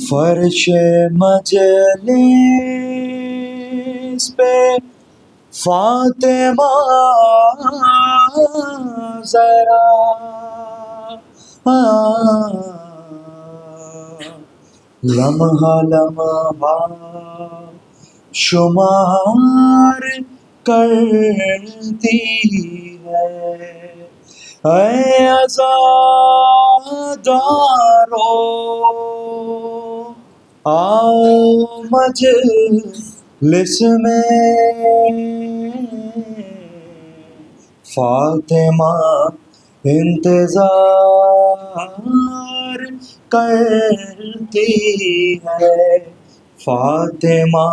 فرش مجلس پہ فاطمہ ذرا لمحہ لمحہ شمار کرتی ہے، اے عزادارو آؤ مجلس میں، فاطمہ انتظار کرتی ہے، فاطمہ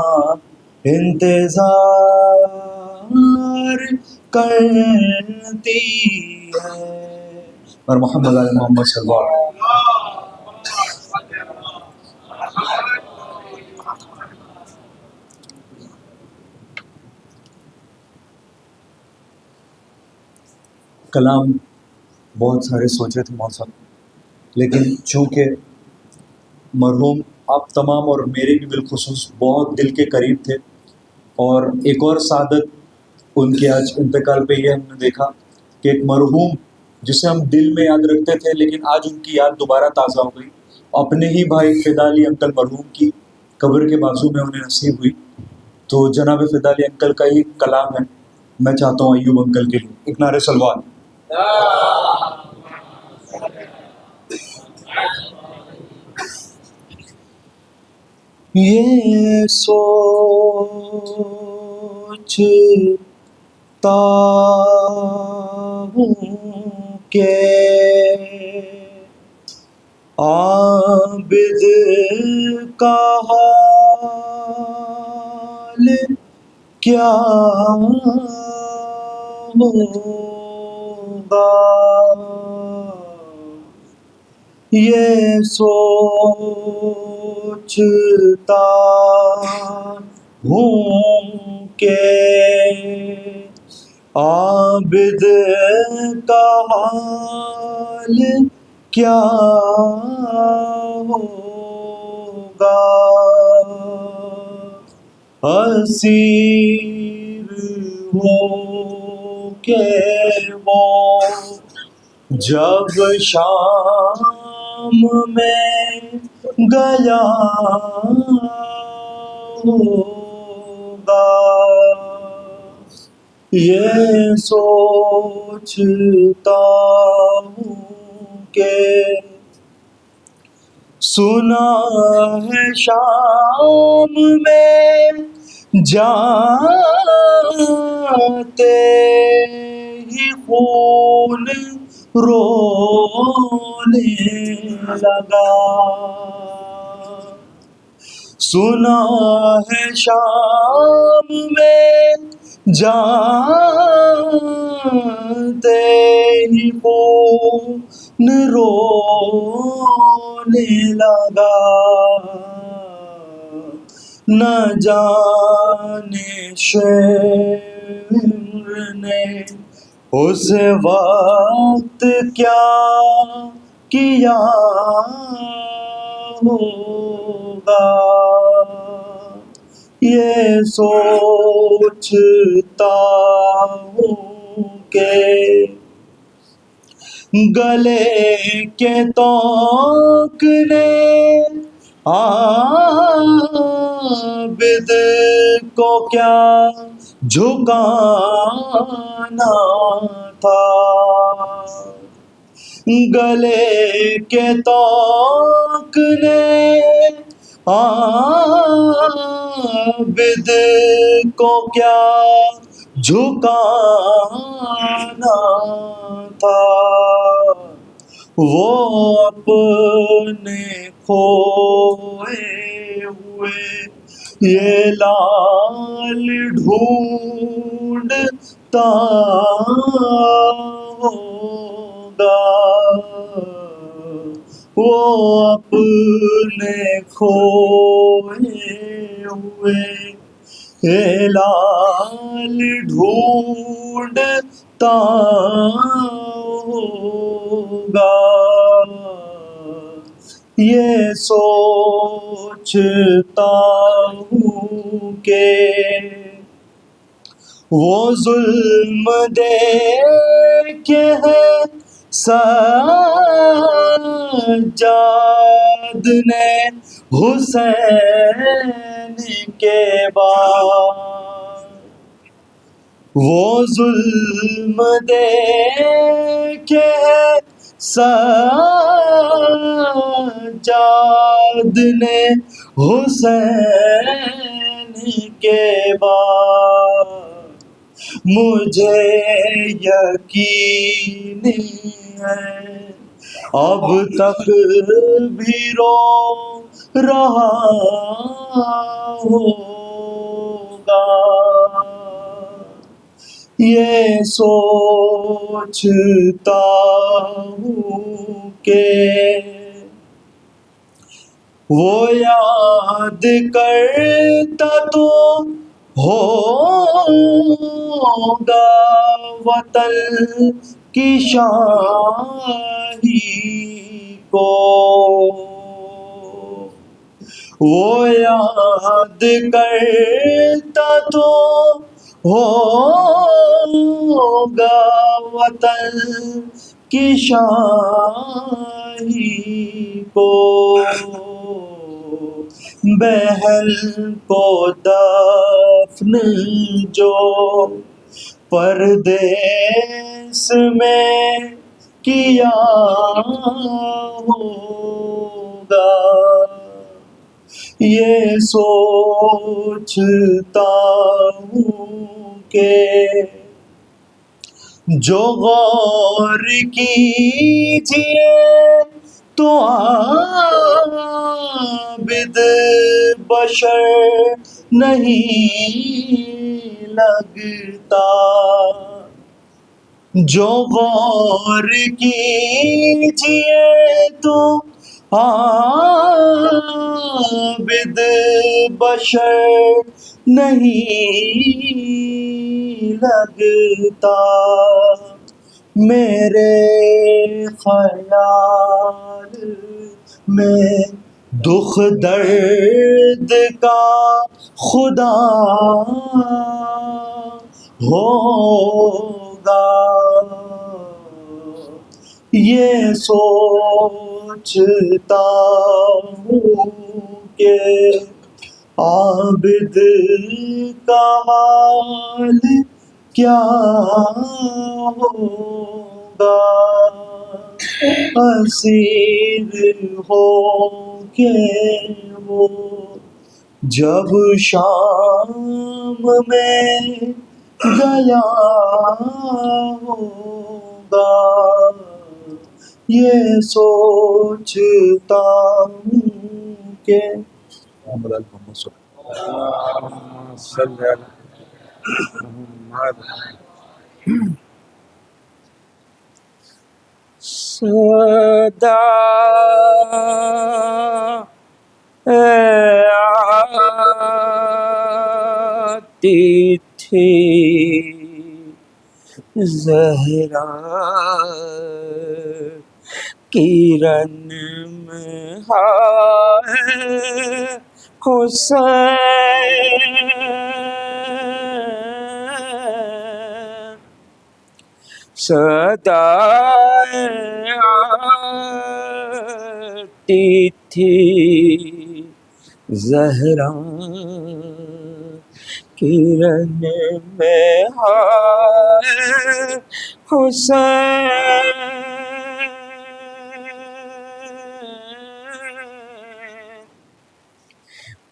انتظار کرتی ہے، اور محمد علی محمد صلی اللہ علیہ وسلم۔ کلام بہت سارے سوچے تھے مول صاحب، لیکن چونکہ مرحوم آپ تمام اور میرے بھی بالخصوص بہت دل کے قریب تھے، اور ایک اور سعادت ان کے آج انتقال پہ یہ ہم نے دیکھا کہ ایک مرحوم جسے ہم دل میں یاد رکھتے تھے لیکن آج ان کی یاد دوبارہ تازہ ہو گئی، اپنے ہی بھائی فدا علی انکل مرحوم کی قبر کے بازو میں انہیں نصیب ہوئی، تو جناب فدا علی انکل کا ہی کلام ہے، میں چاہتا ہوں ایوب انکل کے لیے ایک نعرے سلوات۔ یہ سوچتا ہوں کہ عابد کا حال کیا ہوگا، یہ سوچتا ہوں کہ عابد کا حال کیا ہوگا، اسیر ہو کے وہ جب شام میں گیا ہوگا، یہ سوچتا ہوں کہ سنا ہے شام میں جاتے ہی خون رونے لگا، سنا ہے شام میں جاتے ہی خون رونے لگا، نہ جانے شعر نے اس وقت کیا کیا ہوگا، یہ سوچتا ہوں کہ گلے کے طوق نے عابد کو کیا جھکانا تھا، گلے کے طوق نے عابد کو کیا جھکانا تھا، وہ اپنے کھوئے ہوئے یہ لال ڈھونڈتا ہوگا، وہ اپنے کھوئے ہوئے یہ لال ڈھونڈتا ہوگا، یہ سو سوچتا ہوں کہ وہ ظلم دیکھے ہے سجاد نے حسین کے بعد، وہ ظلم دیکھے ہے سجاد نے حسین کے بعد، مجھے یقین ہے اب تک بھی رو رہا ہوگا، یہ سوچتا ہوں کہ وہ یاد کرتا تو ہوگا وطن کی شاہی کو، وہ یاد کرتا تو ہوگا وطن کی شاہی کو، بہن کو دفن جو پردیس میں کیا ہوگا، یہ سوچتا ہوں کہ جو غور کیجئے تو عابد بشر نہیں لگتا، جو غور کیجئے تو عابد بشر نہیں لگتا، میرے خیال میں دکھ درد کا خدا ہوگا، یہ سوچتا ہوں کہ عابد کا حال کیا ہوگا، اسیر ہو کے وہ جب شام میں گیا ہوگا، یہ سوچتا ہوں کہ صدا آتی تھی زہرا کرن میں ہائے حسین، صدا آتی تھی زہرا کرن میں ہائے حسین،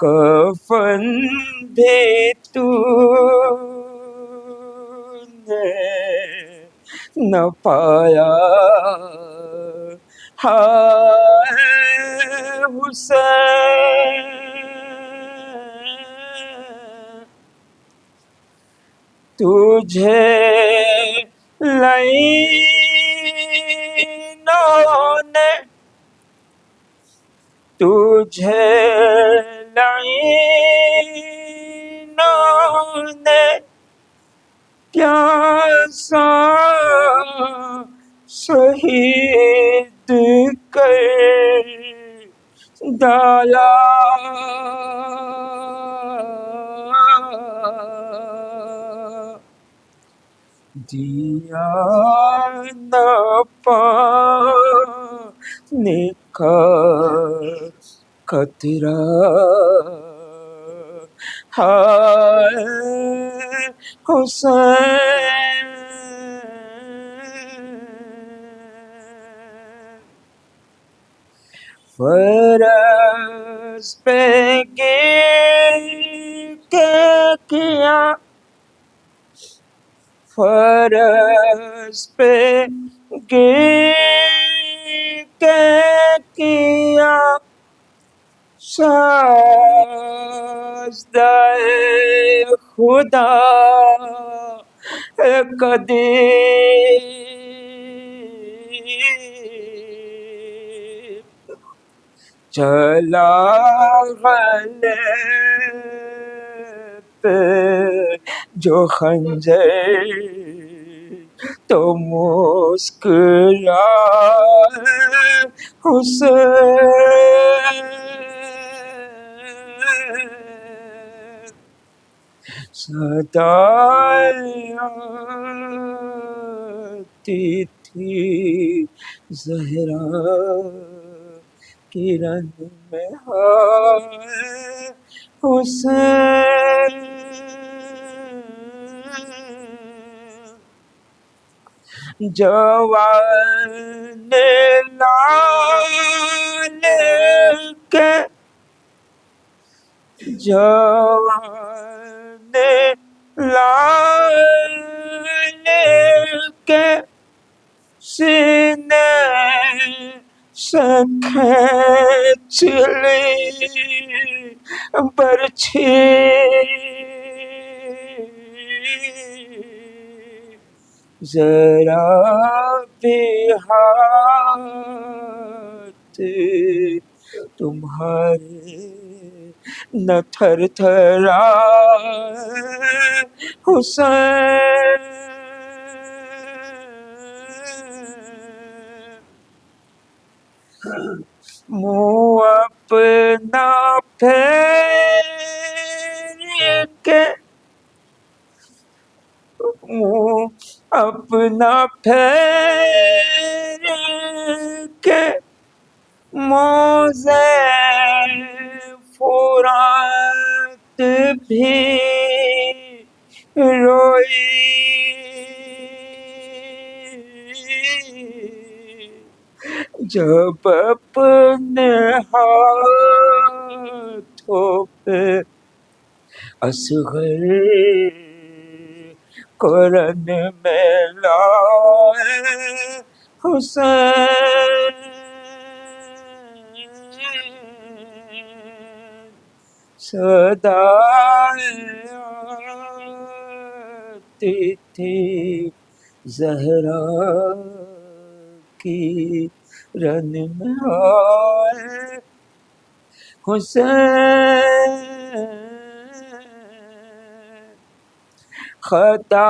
کفن بھی تو نے نہ پایا ہائے حسین، تجھے لعینوں نے تجھے لعینوں نے پیاسا شہید کر ڈالا دیا نہ پانی کا قطرہ ہائے حسین فرض پہ گر کے کیا فرض پہ گر کے کیا سجدہ خدا قدیم چلا غلے پہ جو خنجر تو مسکرائے حسین صدائیں آتی تھی زہرا کرن میں ہائے حسین جوان لال کے جوان لال کے سینے سے کھینچ لی برچھی ذرا بھی ہاتھ تمہارے نہ تھر تھرائے حسین منہ اپنا پھیر کے منہ اپنا پھیر کے موزے فرات بھی روئی جب اپنے ہاتھوں پہ اصغر قرن میں لائے حسین صدائیں آتی تھی زہرا کی رن میں آئے حسین خطا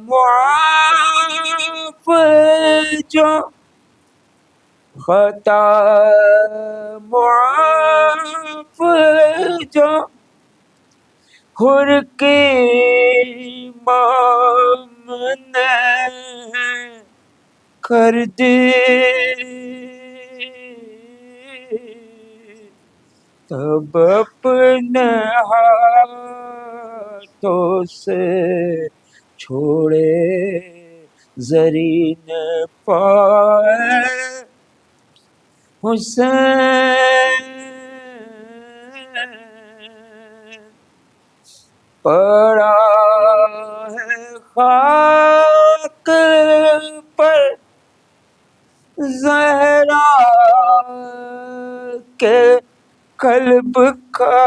معاف جو خطا معاف جو حر کی امام نے کر دی تب اپنے ہاتھوں سے چھوڑے زرین پائے حسین پڑا ہے خاک پر زہرا کے قلب کا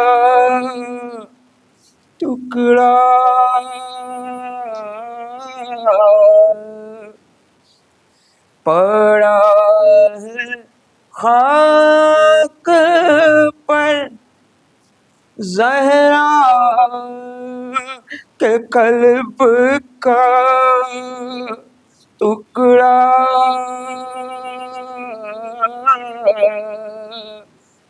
ٹکڑا پڑا ہے خاک پر زہرا کے قلب کا ٹکڑا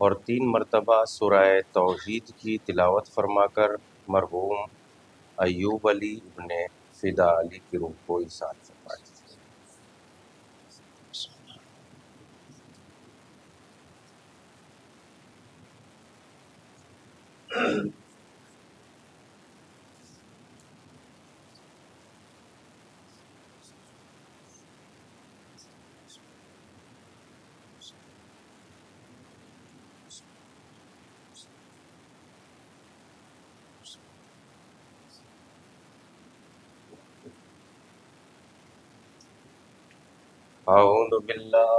اور 3 مرتبہ سورہ توحید کی تلاوت فرما کر مرحوم ایوب علی ابن فدا علی کی روح کو ایصال فرمائے۔ اعوذ باللہ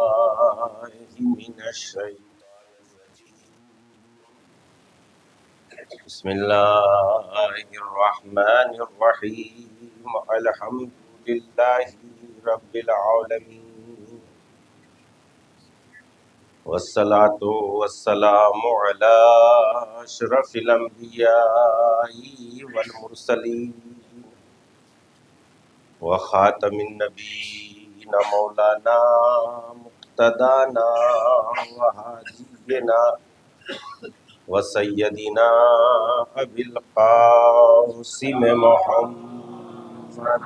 من الشیطان الرجیم، بسم اللہ الرحمن الرحیم، الحمد للہ رب العالمین، والصلاة والسلام علی اشرف الانبیاء والمرسلین وخاتم النبیین مولانا مقتدانا وحادینا وسیدنا ابی القاسم محمد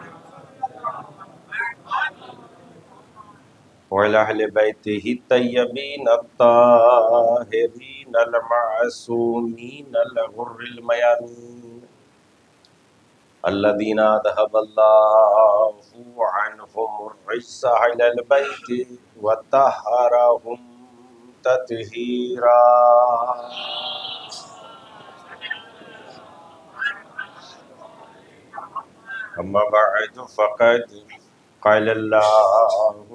وعلی اہل بیتہ الطیبین الطاہرین المعصومین الغر المیامین الذین اذهب اللہ عنہم الرجس اہل البیت وطہرہم تطہیرا۔ اما بعد فقد قال اللہ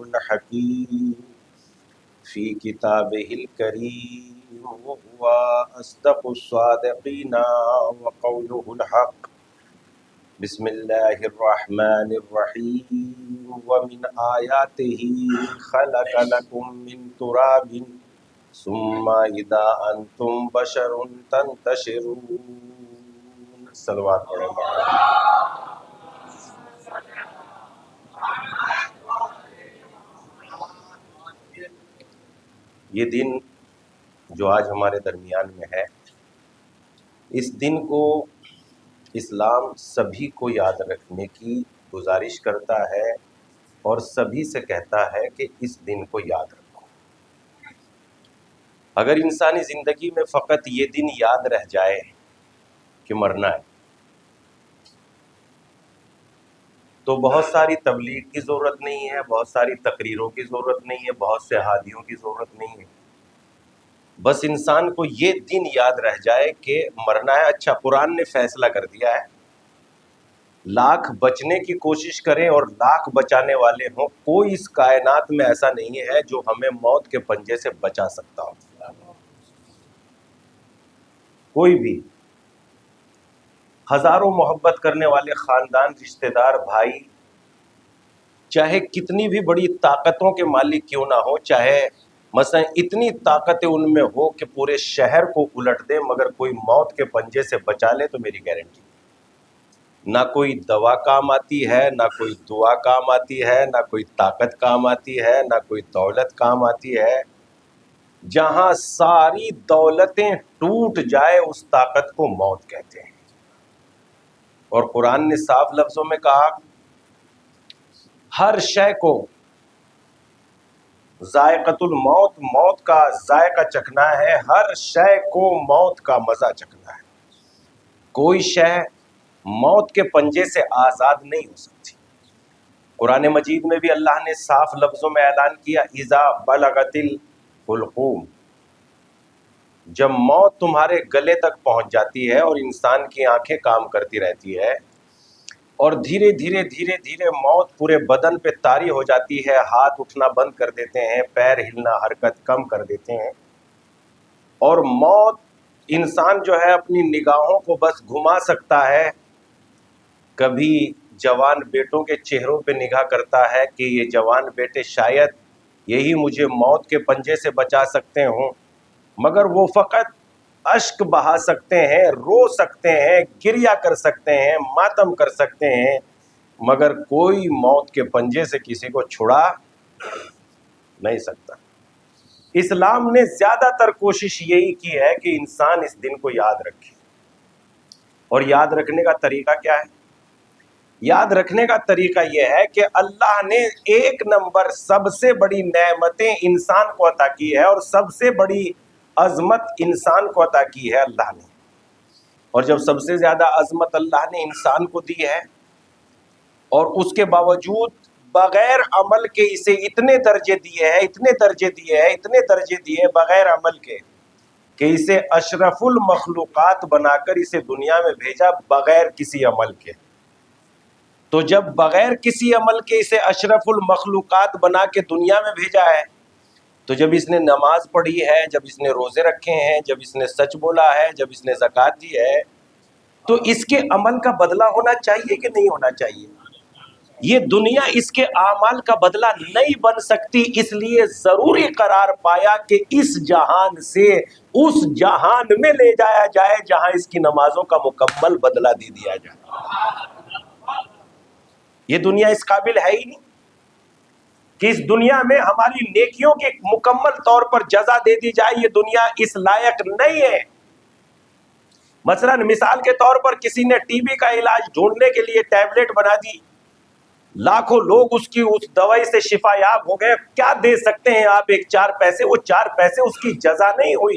الحکیم فی کتابہ الکریم وهو اصدق الصادقین وقولہ الحق۔ بسم اللہ الرحمن الرحیم، ومن آیاتہ خلق لکم من تراب ثم اذا انتم بشر تنتشرون۔ صلوات پڑھیں۔ یہ دن جو آج ہمارے درمیان میں ہے، اس دن کو اسلام سبھی کو یاد رکھنے کی گزارش کرتا ہے اور سبھی سے کہتا ہے کہ اس دن کو یاد رکھو۔ اگر انسانی زندگی میں فقط یہ دن یاد رہ جائے کہ مرنا ہے تو بہت ساری تبلیغ کی ضرورت نہیں ہے، بہت ساری تقریروں کی ضرورت نہیں ہے، بہت سے ہادیوں کی ضرورت نہیں ہے۔ بس انسان کو یہ دن یاد رہ جائے کہ مرنا ہے۔ اچھا، قرآن نے فیصلہ کر دیا ہے، لاکھ بچنے کی کوشش کریں اور لاکھ بچانے والے ہوں، کوئی اس کائنات میں ایسا نہیں ہے جو ہمیں موت کے پنجے سے بچا سکتا ہو، کوئی بھی۔ ہزاروں محبت کرنے والے خاندان، رشتہ دار، بھائی، چاہے کتنی بھی بڑی طاقتوں کے مالک کیوں نہ ہو، چاہے مثلا اتنی طاقتیں ان میں ہو کہ پورے شہر کو الٹ دے، مگر کوئی موت کے پنجے سے بچا لے تو میری گارنٹی، نہ کوئی دوا کام آتی ہے، نہ کوئی دعا کام آتی ہے، نہ کوئی طاقت کام آتی ہے، نہ کوئی دولت کام آتی ہے۔ جہاں ساری دولتیں ٹوٹ جائے اس طاقت کو موت کہتے ہیں۔ اور قرآن نے صاف لفظوں میں کہا ہر شے کو ذائقۃ الموت، موت کا ذائقہ چکھنا ہے، ہر شے کو موت کا مزہ چکھنا ہے۔ کوئی شے موت کے پنجے سے آزاد نہیں ہو سکتی۔ قرآن مجید میں بھی اللہ نے صاف لفظوں میں اعلان کیا اذا بلغت الحلقوم، جب موت تمہارے گلے تک پہنچ جاتی ہے اور انسان کی آنکھیں کام کرتی رہتی ہے اور دھیرے دھیرے دھیرے دھیرے موت پورے بدن پہ طاری ہو جاتی ہے، ہاتھ اٹھنا بند کر دیتے ہیں، پیر ہلنا حرکت کم کر دیتے ہیں، اور موت انسان جو ہے اپنی نگاہوں کو بس گھما سکتا ہے، کبھی جوان بیٹوں کے چہروں پہ نگاہ کرتا ہے کہ یہ جوان بیٹے شاید یہی مجھے موت کے پنجے سے بچا سکتے ہوں، مگر وہ فقط اشک بہا سکتے ہیں، رو سکتے ہیں، گریہ کر سکتے ہیں، ماتم کر سکتے ہیں، مگر کوئی موت کے پنجے سے کسی کو چھڑا نہیں سکتا۔ اسلام نے زیادہ تر کوشش یہی کی ہے کہ انسان اس دن کو یاد رکھے، اور یاد رکھنے کا طریقہ کیا ہے؟ یاد رکھنے کا طریقہ یہ ہے کہ اللہ نے ایک نمبر سب سے بڑی نعمتیں انسان کو عطا کی ہے، اور سب سے بڑی عظمت انسان کو عطا کی ہے اللہ نے، اور جب سب سے زیادہ عظمت اللہ نے انسان کو دی ہے اور اس کے باوجود بغیر عمل کے اسے اتنے درجے دیے ہیں، اتنے درجے دیے ہیں، اتنے درجے دیے بغیر عمل کے کہ اسے اشرف المخلوقات بنا کر اسے دنیا میں بھیجا بغیر کسی عمل کے۔ تو جب بغیر کسی عمل کے اسے اشرف المخلوقات بنا کے دنیا میں بھیجا ہے، تو جب اس نے نماز پڑھی ہے، جب اس نے روزے رکھے ہیں، جب اس نے سچ بولا ہے، جب اس نے زکوٰۃ دی ہے، تو اس کے عمل کا بدلہ ہونا چاہیے کہ نہیں ہونا چاہیے؟ یہ دنیا اس کے اعمال کا بدلہ نہیں بن سکتی، اس لیے ضروری قرار پایا کہ اس جہان سے اس جہان میں لے جایا جائے جہاں اس کی نمازوں کا مکمل بدلہ دے دیا جائے۔ یہ دنیا اس قابل ہے ہی نہیں کہ اس دنیا میں ہماری نیکیوں کی مکمل طور پر جزا دے دی جائے، یہ دنیا اس لائق نہیں ہے۔ مثلا مثال کے طور پر کسی نے ٹی بی کا علاج ڈھونڈنے کے لیے ٹیبلٹ بنا دی، لاکھوں لوگ اس دوائی سے شفا یاب ہو گئے، کیا دے سکتے ہیں آپ؟ ایک 4 پیسے، وہ 4 پیسے اس کی جزا نہیں ہوئی،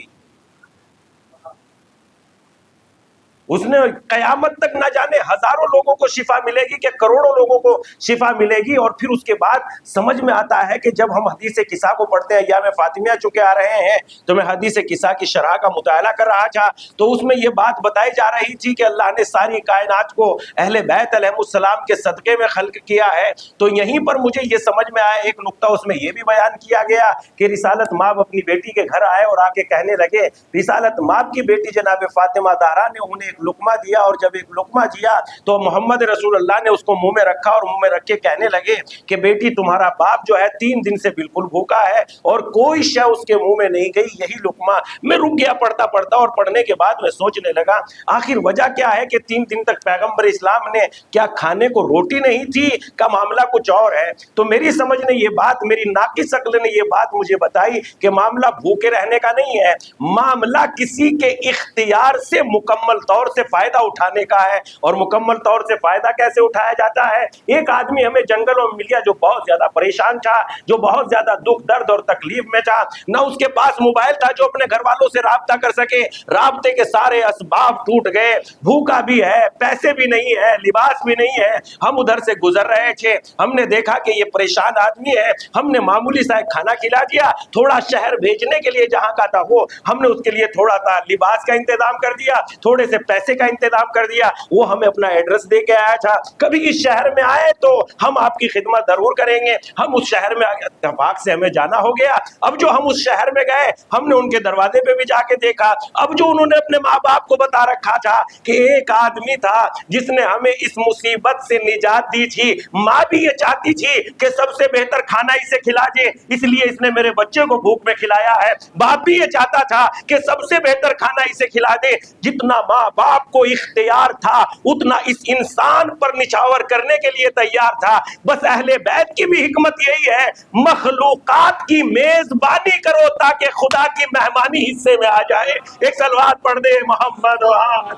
اس نے قیامت تک نہ جانے ہزاروں لوگوں کو شفا ملے گی کہ کروڑوں لوگوں کو شفا ملے گی۔ اور پھر اس کے بعد سمجھ میں آتا ہے کہ جب ہم حدیث کسا کو پڑھتے ہیں، ایام فاطمیہ چکے آ رہے ہیں، تو میں حدیث کسا کی شرح کا مطالعہ کر رہا تھا، تو اس میں یہ بات بتائی جا رہی تھی کہ اللہ نے ساری کائنات کو اہل بیت علیہ السلام کے صدقے میں خلق کیا ہے۔ تو یہیں پر مجھے یہ سمجھ میں آیا ایک نقطہ اس میں یہ بھی بیان کیا گیا کہ رسالت ماب اپنی بیٹی کے گھر آئے اور آ کے کہنے لگے، رسالت ماب کی بیٹی جناب فاطمہ زہرا نے انہیں ایک لقمہ دیا، اور جب ایک لقمہ دیا تو محمد رسول اللہ نے اس کو منہ میں رکھا، اور منہ میں رکھ کے کہنے لگے کہ بیٹی تمہارا باپ جو ہے 3 دن سے بالکل بھوکا ہے، اور کوئی شے اس کے منہ میں نہیں گئی، یہی لقمہ۔ میں رک گیا پڑھتا پڑھتا، اور پڑھنے کے بعد میں سوچنے لگا آخر وجہ کیا ہے کہ 3 دن تک پیغمبر اسلام نے کیا کھانے کو روٹی نہیں تھی کا معاملہ کچھ اور ہے؟ تو میری سمجھ نے یہ بات، میری ناقص عقل نے یہ بات مجھے بتائی کہ معاملہ بھوکے رہنے کا نہیں ہے، معاملہ کسی کے اختیار سے مکمل طور سے فائدہ اٹھانے کا ہے۔ اور مکمل طور سے فائدہ کیسے اٹھایا جاتا ہے؟ ایک آدمی ہمیں جنگلوں میں ملیا جو بہت زیادہ پریشان تھا، جو بہت زیادہ دکھ درد اور تکلیف میں تھا، نہ اس کے پاس موبائل تھا جو اپنے گھر والوں سے رابطہ کر سکے، رابطے کے سارے اسباب ٹوٹ گئے، بھوکا بھی ہے، پیسے بھی نہیں ہے، لباس بھی نہیں ہے۔ ہم ادھر سے گزر رہے تھے، ہم نے دیکھا کہ یہ پریشان آدمی ہے، ہم نے معمولی سا کھانا کھلا دیا، تھوڑا شہر بھیجنے کے لیے جہاں کا تھا وہ ہم نے اس کے لیے تھوڑا سا لباس کا انتظام کر دیا، تھوڑے سے پیسے کا انتظام کر دیا، وہ ہمیں اپنا ایڈریس دے کے آیا تھا، کبھی اس شہر میں آئے تو ہم آپ کی خدمت ضرور کریں گے۔ ہم اس شہر میں اتفاق سے ہمیں جانا ہو گیا، اب جو ہم اس شہر میں گئے ہم نے ان کے دروازے پہ بھی جا کے دیکھا، اب جو انہوں نے اپنے ماں باپ کو بتا رکھا تھا کہ ایک آدمی تھا جس نے ہمیں اس مصیبت سے نجات دی تھی، ماں بھی یہ چاہتی تھی کہ سب سے بہتر کھانا اسے کھلا دے، اس لیے اس نے میرے بچے کو بھوک میں کھلایا ہے، باپ بھی یہ چاہتا تھا کہ سب سے بہتر کھانا اسے کھلا دے۔ جتنا ماں باپ کو اختیار تھا اتنا اس انسان پر نچھاور کرنے کے لیے تیار تھا۔ بس اہل بیت کی بھی حکمت یہی ہے، مخلوقات کی میزبانی کرو تاکہ خدا کی مہمانی حصے میں آ جائے۔ ایک صلوات پڑھ دے محمد و آل۔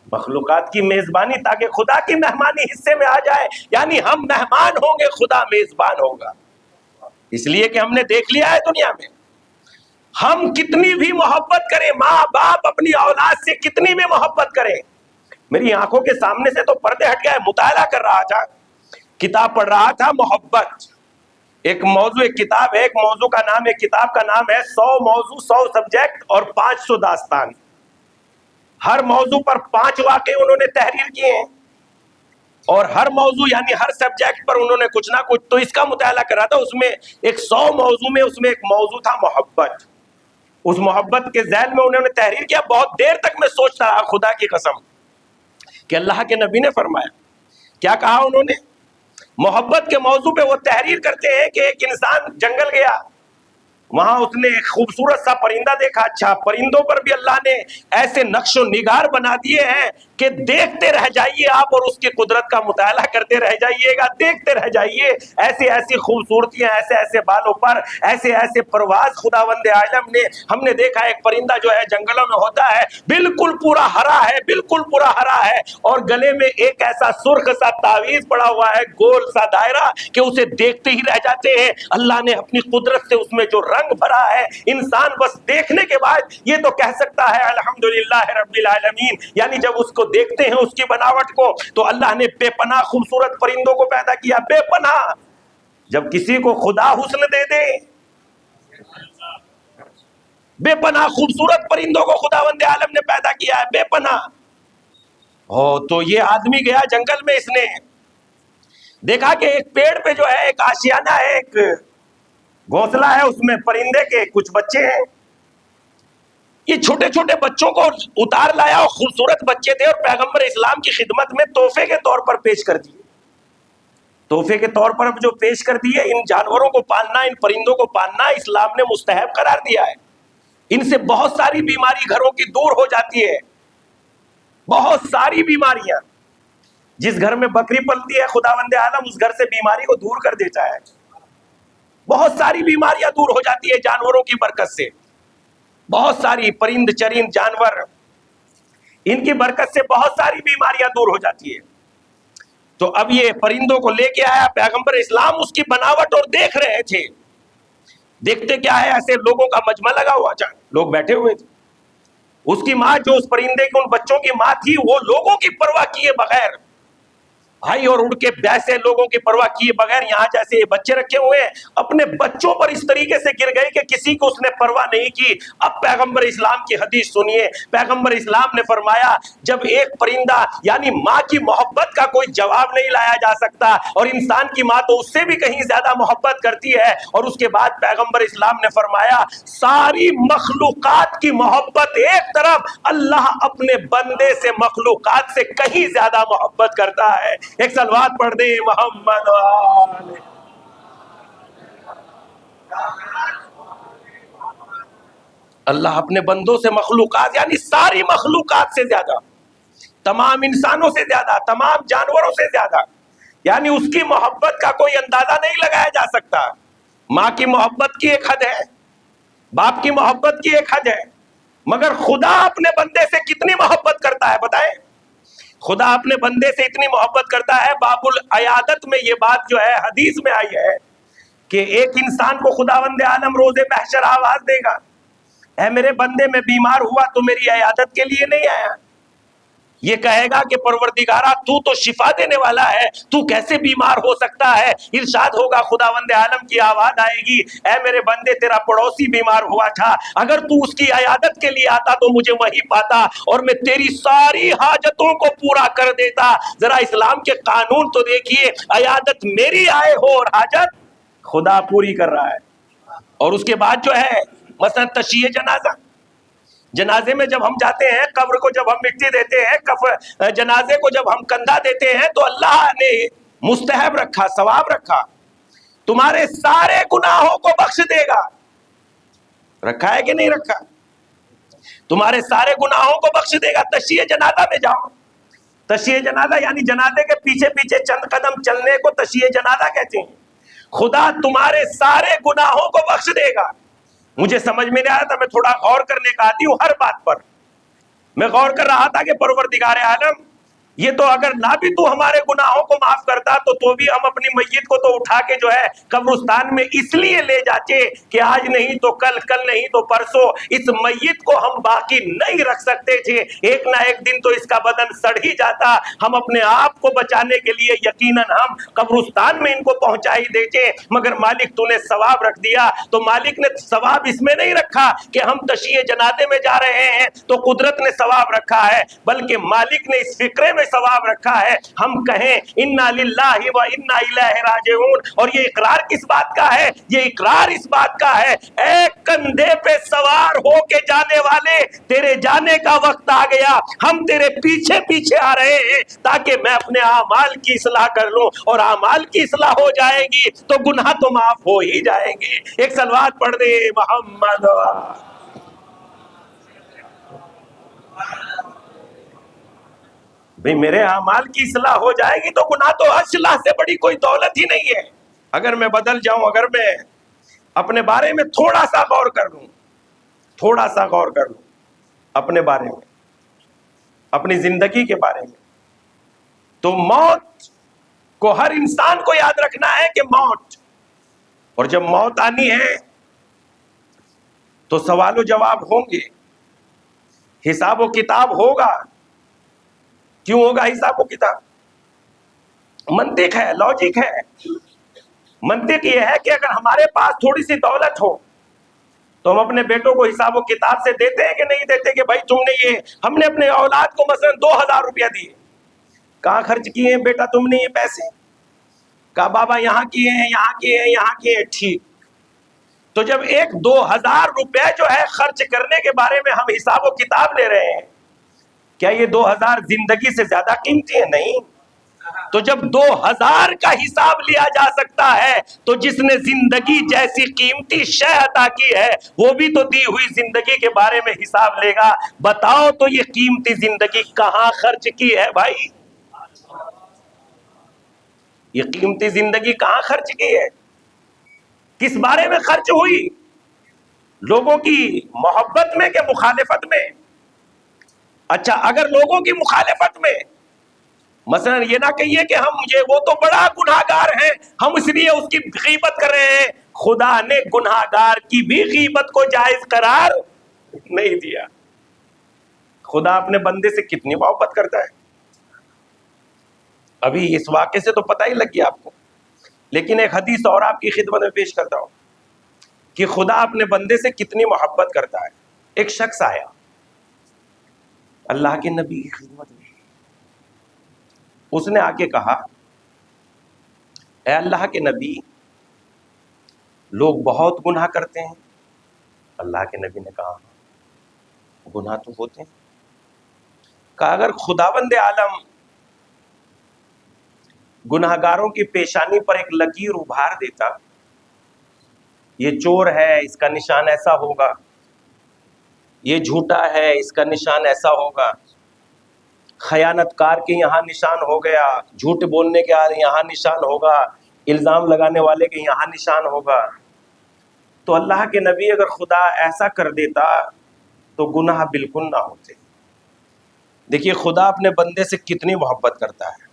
مخلوقات کی میزبانی تاکہ خدا کی مہمانی حصے میں آ جائے، یعنی ہم مہمان ہوں گے، خدا میزبان ہوگا۔ اس لیے کہ ہم نے دیکھ لیا ہے دنیا میں ہم کتنی بھی محبت کریں، ماں باپ اپنی اولاد سے کتنی بھی محبت کریں، میری آنکھوں کے سامنے سے تو پردے ہٹ گئے، مطالعہ کر رہا تھا، کتاب پڑھ رہا تھا، محبت ایک موضوع، ایک کتاب ہے، ایک موضوع کا نام، ایک کتاب کا نام ہے 100 موضوع 100 سبجیکٹ اور 500 داستان۔ ہر موضوع پر 5 واقعے انہوں نے تحریر کیے ہیں، اور ہر موضوع یعنی ہر سبجیکٹ پر انہوں نے کچھ نہ کچھ، تو اس کا مطالعہ کر رہا تھا، اس میں ایک 100 موضوع میں اس میں ایک موضوع تھا محبت۔ اس محبت کے ذیل میں انہوں نے تحریر کیا، بہت دیر تک میں سوچتا رہا خدا کی قسم کہ اللہ کے نبی نے فرمایا، کیا کہا انہوں نے؟ محبت کے موضوع پہ وہ تحریر کرتے ہیں کہ ایک انسان جنگل گیا، وہاں اس نے ایک خوبصورت سا پرندہ دیکھا، اچھا پرندوں پر بھی اللہ نے ایسے نقش و نگار بنا دیے ہیں کہ دیکھتے رہ جائیے آپ اور اس کی قدرت کا مطالعہ کرتے رہ جائیے گا، دیکھتے رہ جائیے، ایسی ایسی خوبصورتیاں، ایسے ایسے بالوں پر، ایسے ایسے پرواز خداوند عالم نے۔ ہم نے دیکھا ایک پرندہ جو ہے جنگلوں میں ہوتا ہے، بالکل پورا ہرا ہے، بالکل پورا ہرا ہے، اور گلے میں ایک ایسا سرخ سا تعویذ پڑا ہوا ہے، گول سا دائرہ، کہ اسے دیکھتے ہی رہ جاتے ہیں۔ اللہ نے اپنی قدرت سے اس میں جو رنگ بھرا ہے، انسان بس دیکھنے کے بعد یہ تو کہہ سکتا ہے الحمدللہ رب العالمین، یعنی جب اس کو دیکھتے ہیں اس کی بناوٹ کو، تو اللہ نے بے پناہ خوبصورت پرندوں کو پیدا کیا، بے پناہ۔ جب کسی کو خدا حسن دے دے، بے پناہ خوبصورت پرندوں کو خداوند عالم نے پیدا کیا ہے، بے پناہ۔ تو یہ آدمی گیا جنگل میں، اس نے دیکھا کہ ایک پیڑ پہ جو ہے ایک آشیانہ ہے، ایک گھونسلہ ہے، اس میں پرندے کے کچھ بچے ہیں۔ یہ چھوٹے چھوٹے بچوں کو اتار لایا، اور خوبصورت بچے تھے، اور پیغمبر اسلام کی خدمت میں تحفے کے طور پر پیش کر دیے۔ تحفے کے طور پر جو پیش کر دیے، ان جانوروں کو پالنا، ان پرندوں کو پالنا اسلام نے مستحب قرار دیا ہے۔ ان سے بہت ساری بیماری گھروں کی دور ہو جاتی ہے، بہت ساری بیماریاں۔ جس گھر میں بکری پلتی ہے خداوند عالم اس گھر سے بیماری کو دور کر دیتا ہے، بہت ساری بیماریاں دور ہو جاتی ہے جانوروں کی برکت سے، بہت ساری پرند چرند جانور، ان کی برکت سے بہت ساری بیماریاں دور ہو جاتی ہے۔ تو اب یہ پرندوں کو لے کے آیا پیغمبر اسلام، اس کی بناوٹ اور دیکھ رہے تھے، دیکھتے کیا ہے، ایسے لوگوں کا مجمع لگا ہوا تھا، لوگ بیٹھے ہوئے تھے۔ اس کی ماں جو اس پرندے کے ان بچوں کی ماں تھی، وہ لوگوں کی پرواہ کیے بغیر بھائی اور اڑ کے ویسے لوگوں کی پرواہ کیے بغیر، یہاں جیسے یہ بچے رکھے ہوئے ہیں، اپنے بچوں پر اس طریقے سے گر گئی کہ کسی کو اس نے پرواہ نہیں کی۔ اب پیغمبر اسلام کی حدیث سنیے، پیغمبر اسلام نے فرمایا جب ایک پرندہ یعنی ماں کی محبت کا کوئی جواب نہیں لایا جا سکتا، اور انسان کی ماں تو اس سے بھی کہیں زیادہ محبت کرتی ہے، اور اس کے بعد پیغمبر اسلام نے فرمایا ساری مخلوقات کی محبت ایک طرف، اللہ اپنے بندے سے مخلوقات سے کہیں زیادہ محبت کرتا ہے۔ ایک صلوات پڑھ دے محمد و آل۔ اللہ اپنے بندوں سے مخلوقات یعنی ساری مخلوقات سے زیادہ، تمام انسانوں سے زیادہ، تمام جانوروں سے زیادہ، یعنی اس کی محبت کا کوئی اندازہ نہیں لگایا جا سکتا۔ ماں کی محبت کی ایک حد ہے، باپ کی محبت کی ایک حد ہے، مگر خدا اپنے بندے سے کتنی محبت کرتا ہے بتائیں؟ خدا اپنے بندے سے اتنی محبت کرتا ہے، باب العیادت میں یہ بات جو ہے حدیث میں آئی ہے کہ ایک انسان کو خداوند عالم روز محشر آواز دے گا، اے میرے بندے میں بیمار ہوا تو میری عیادت کے لیے نہیں آیا، یہ کہے گا کہ پروردگارا تو تو شفا دینے والا ہے، تو کیسے بیمار ہو سکتا ہے؟ ارشاد ہوگا، خداوند عالم کی آواز آئے گی، اے میرے بندے تیرا پڑوسی بیمار ہوا تھا، اگر تو اس کی عیادت کے لیے آتا تو مجھے وہی پاتا اور میں تیری ساری حاجتوں کو پورا کر دیتا۔ ذرا اسلام کے قانون تو دیکھیے، عیادت میری آئے ہو اور حاجت خدا پوری کر رہا ہے۔ اور اس کے بعد جو ہے مثلا تشییع جنازہ، جنازے میں جب ہم جاتے ہیں، قبر کو جب ہم مٹی دیتے ہیں، جنازے کو جب ہم کندھا دیتے ہیں، تو اللہ نے مستحب رکھا، ثواب رکھا، تمہارے سارے گناہوں کو بخش دے گا۔ رکھا ہے کہ نہیں رکھا؟ تمہارے سارے گناہوں کو بخش دے گا۔ تشییع جنازہ میں جاؤ، تشییع جنازہ یعنی جنازے کے پیچھے پیچھے چند قدم چلنے کو تشییع جنازہ کہتے ہیں۔ خدا تمہارے سارے گناہوں کو بخش دے گا۔ مجھے سمجھ میں نہیں آیا تھا، میں تھوڑا غور کرنے کا عادی ہوں ہر بات پر۔ میں غور کر رہا تھا کہ پروردگار عالم، یہ تو اگر نہ بھی تو ہمارے گناہوں کو معاف کرتا تو بھی ہم اپنی میت کو تو اٹھا کے جو ہے قبرستان میں اس لیے لے جاتے کہ آج نہیں تو کل، کل نہیں تو پرسوں اس میت کو ہم باقی نہیں رکھ سکتے تھے، ایک نہ ایک دن تو اس کا بدن سڑ ہی جاتا، ہم اپنے آپ کو بچانے کے لیے یقیناً ہم قبرستان میں ان کو پہنچا ہی دیتے، مگر مالک تو نے ثواب رکھ دیا۔ تو مالک نے ثواب اس میں نہیں رکھا کہ ہم تشییع جنازے میں جا رہے ہیں تو قدرت نے ثواب رکھا ہے، بلکہ مالک نے اس فکرے میں ثواب رکھا ہے ہم کہیں انا للہ و انا الیہ راجعون۔ اور یہ اقرار کس بات کا ہے؟ یہ اقرار اس بات کا ہے، اے کندھے پہ سوار ہو کے جانے والے، تیرے جانے کا وقت آ گیا، ہم تیرے پیچھے پیچھے آ رہے ہیں تاکہ میں اپنے اعمال کی اصلاح کر لوں، اور اعمال کی اصلاح ہو جائے گی تو گناہ تو معاف ہو ہی جائیں گے۔ ایک صلوات پڑھ دے محمد۔ بھئی میرے اعمال کی اصلاح ہو جائے گی تو گناہ تو اصلاح سے بڑی کوئی دولت ہی نہیں ہے۔ اگر میں بدل جاؤں، اگر میں اپنے بارے میں تھوڑا سا غور کر لوں، تھوڑا سا غور کر لوں اپنے بارے میں، اپنی زندگی کے بارے میں، تو موت کو ہر انسان کو یاد رکھنا ہے کہ موت، اور جب موت آنی ہے تو سوال و جواب ہوں گے، حساب و کتاب ہوگا۔ کیوں ہوگا حساب و کتاب؟ منطق ہے، لاجک ہے۔ منطق یہ ہے کہ اگر ہمارے پاس تھوڑی سی دولت ہو تو ہم اپنے بیٹوں کو حساب و کتاب سے دیتے ہیں کہ نہیں دیتے کہ بھائی تم نے یہ، ہم نے اپنے اولاد کو مثلا 2000 روپیہ دیے، کہاں خرچ کیے ہیں بیٹا تم نے یہ پیسے؟ کہا بابا یہاں کیے ہیں، یہاں کیے ہیں، یہاں کیے ہیں۔ ٹھیک، تو جب ایک 2000 روپے جو ہے خرچ کرنے کے بارے میں ہم حساب و کتاب لے رہے ہیں، کیا یہ 2000 زندگی سے زیادہ قیمتی ہے؟ نہیں۔ تو جب 2000 کا حساب لیا جا سکتا ہے تو جس نے زندگی جیسی قیمتی شے عطا کی ہے وہ بھی تو دی ہوئی زندگی کے بارے میں حساب لے گا۔ بتاؤ تو یہ قیمتی زندگی کہاں خرچ کی ہے بھائی؟ یہ قیمتی زندگی کہاں خرچ کی ہے؟ کس بارے میں خرچ ہوئی؟ لوگوں کی محبت میں کہ مخالفت میں؟ اچھا اگر لوگوں کی مخالفت میں، مثلا یہ نہ کہیے کہ ہم وہ تو بڑا گناہگار ہے ہم اس لیے اس کی غیبت کر رہے ہیں۔ خدا نے گناہگار کی بھی غیبت کو جائز قرار نہیں دیا۔ خدا اپنے بندے سے کتنی محبت کرتا ہے، ابھی اس واقعے سے تو پتہ ہی لگ گیا آپ کو، لیکن ایک حدیث اور آپ کی خدمت میں پیش کرتا ہوں کہ خدا اپنے بندے سے کتنی محبت کرتا ہے۔ ایک شخص آیا اللہ کے نبی کی خدمت میں، اس نے آ کے کہا اے اللہ کے نبی، لوگ بہت گناہ کرتے ہیں۔ اللہ کے نبی نے کہا گناہ تو ہوتے ہیں۔ کہا اگر خداوند عالم گناہگاروں کی پیشانی پر ایک لکیر ابھار دیتا، یہ چور ہے اس کا نشان ایسا ہوگا، یہ جھوٹا ہے اس کا نشان ایسا ہوگا، خیانت کار کے یہاں نشان ہو گیا، جھوٹ بولنے کے یہاں نشان ہوگا، الزام لگانے والے کے یہاں نشان ہوگا، تو اللہ کے نبی اگر خدا ایسا کر دیتا تو گناہ بالکل نہ ہوتے۔ دیکھیے خدا اپنے بندے سے کتنی محبت کرتا ہے۔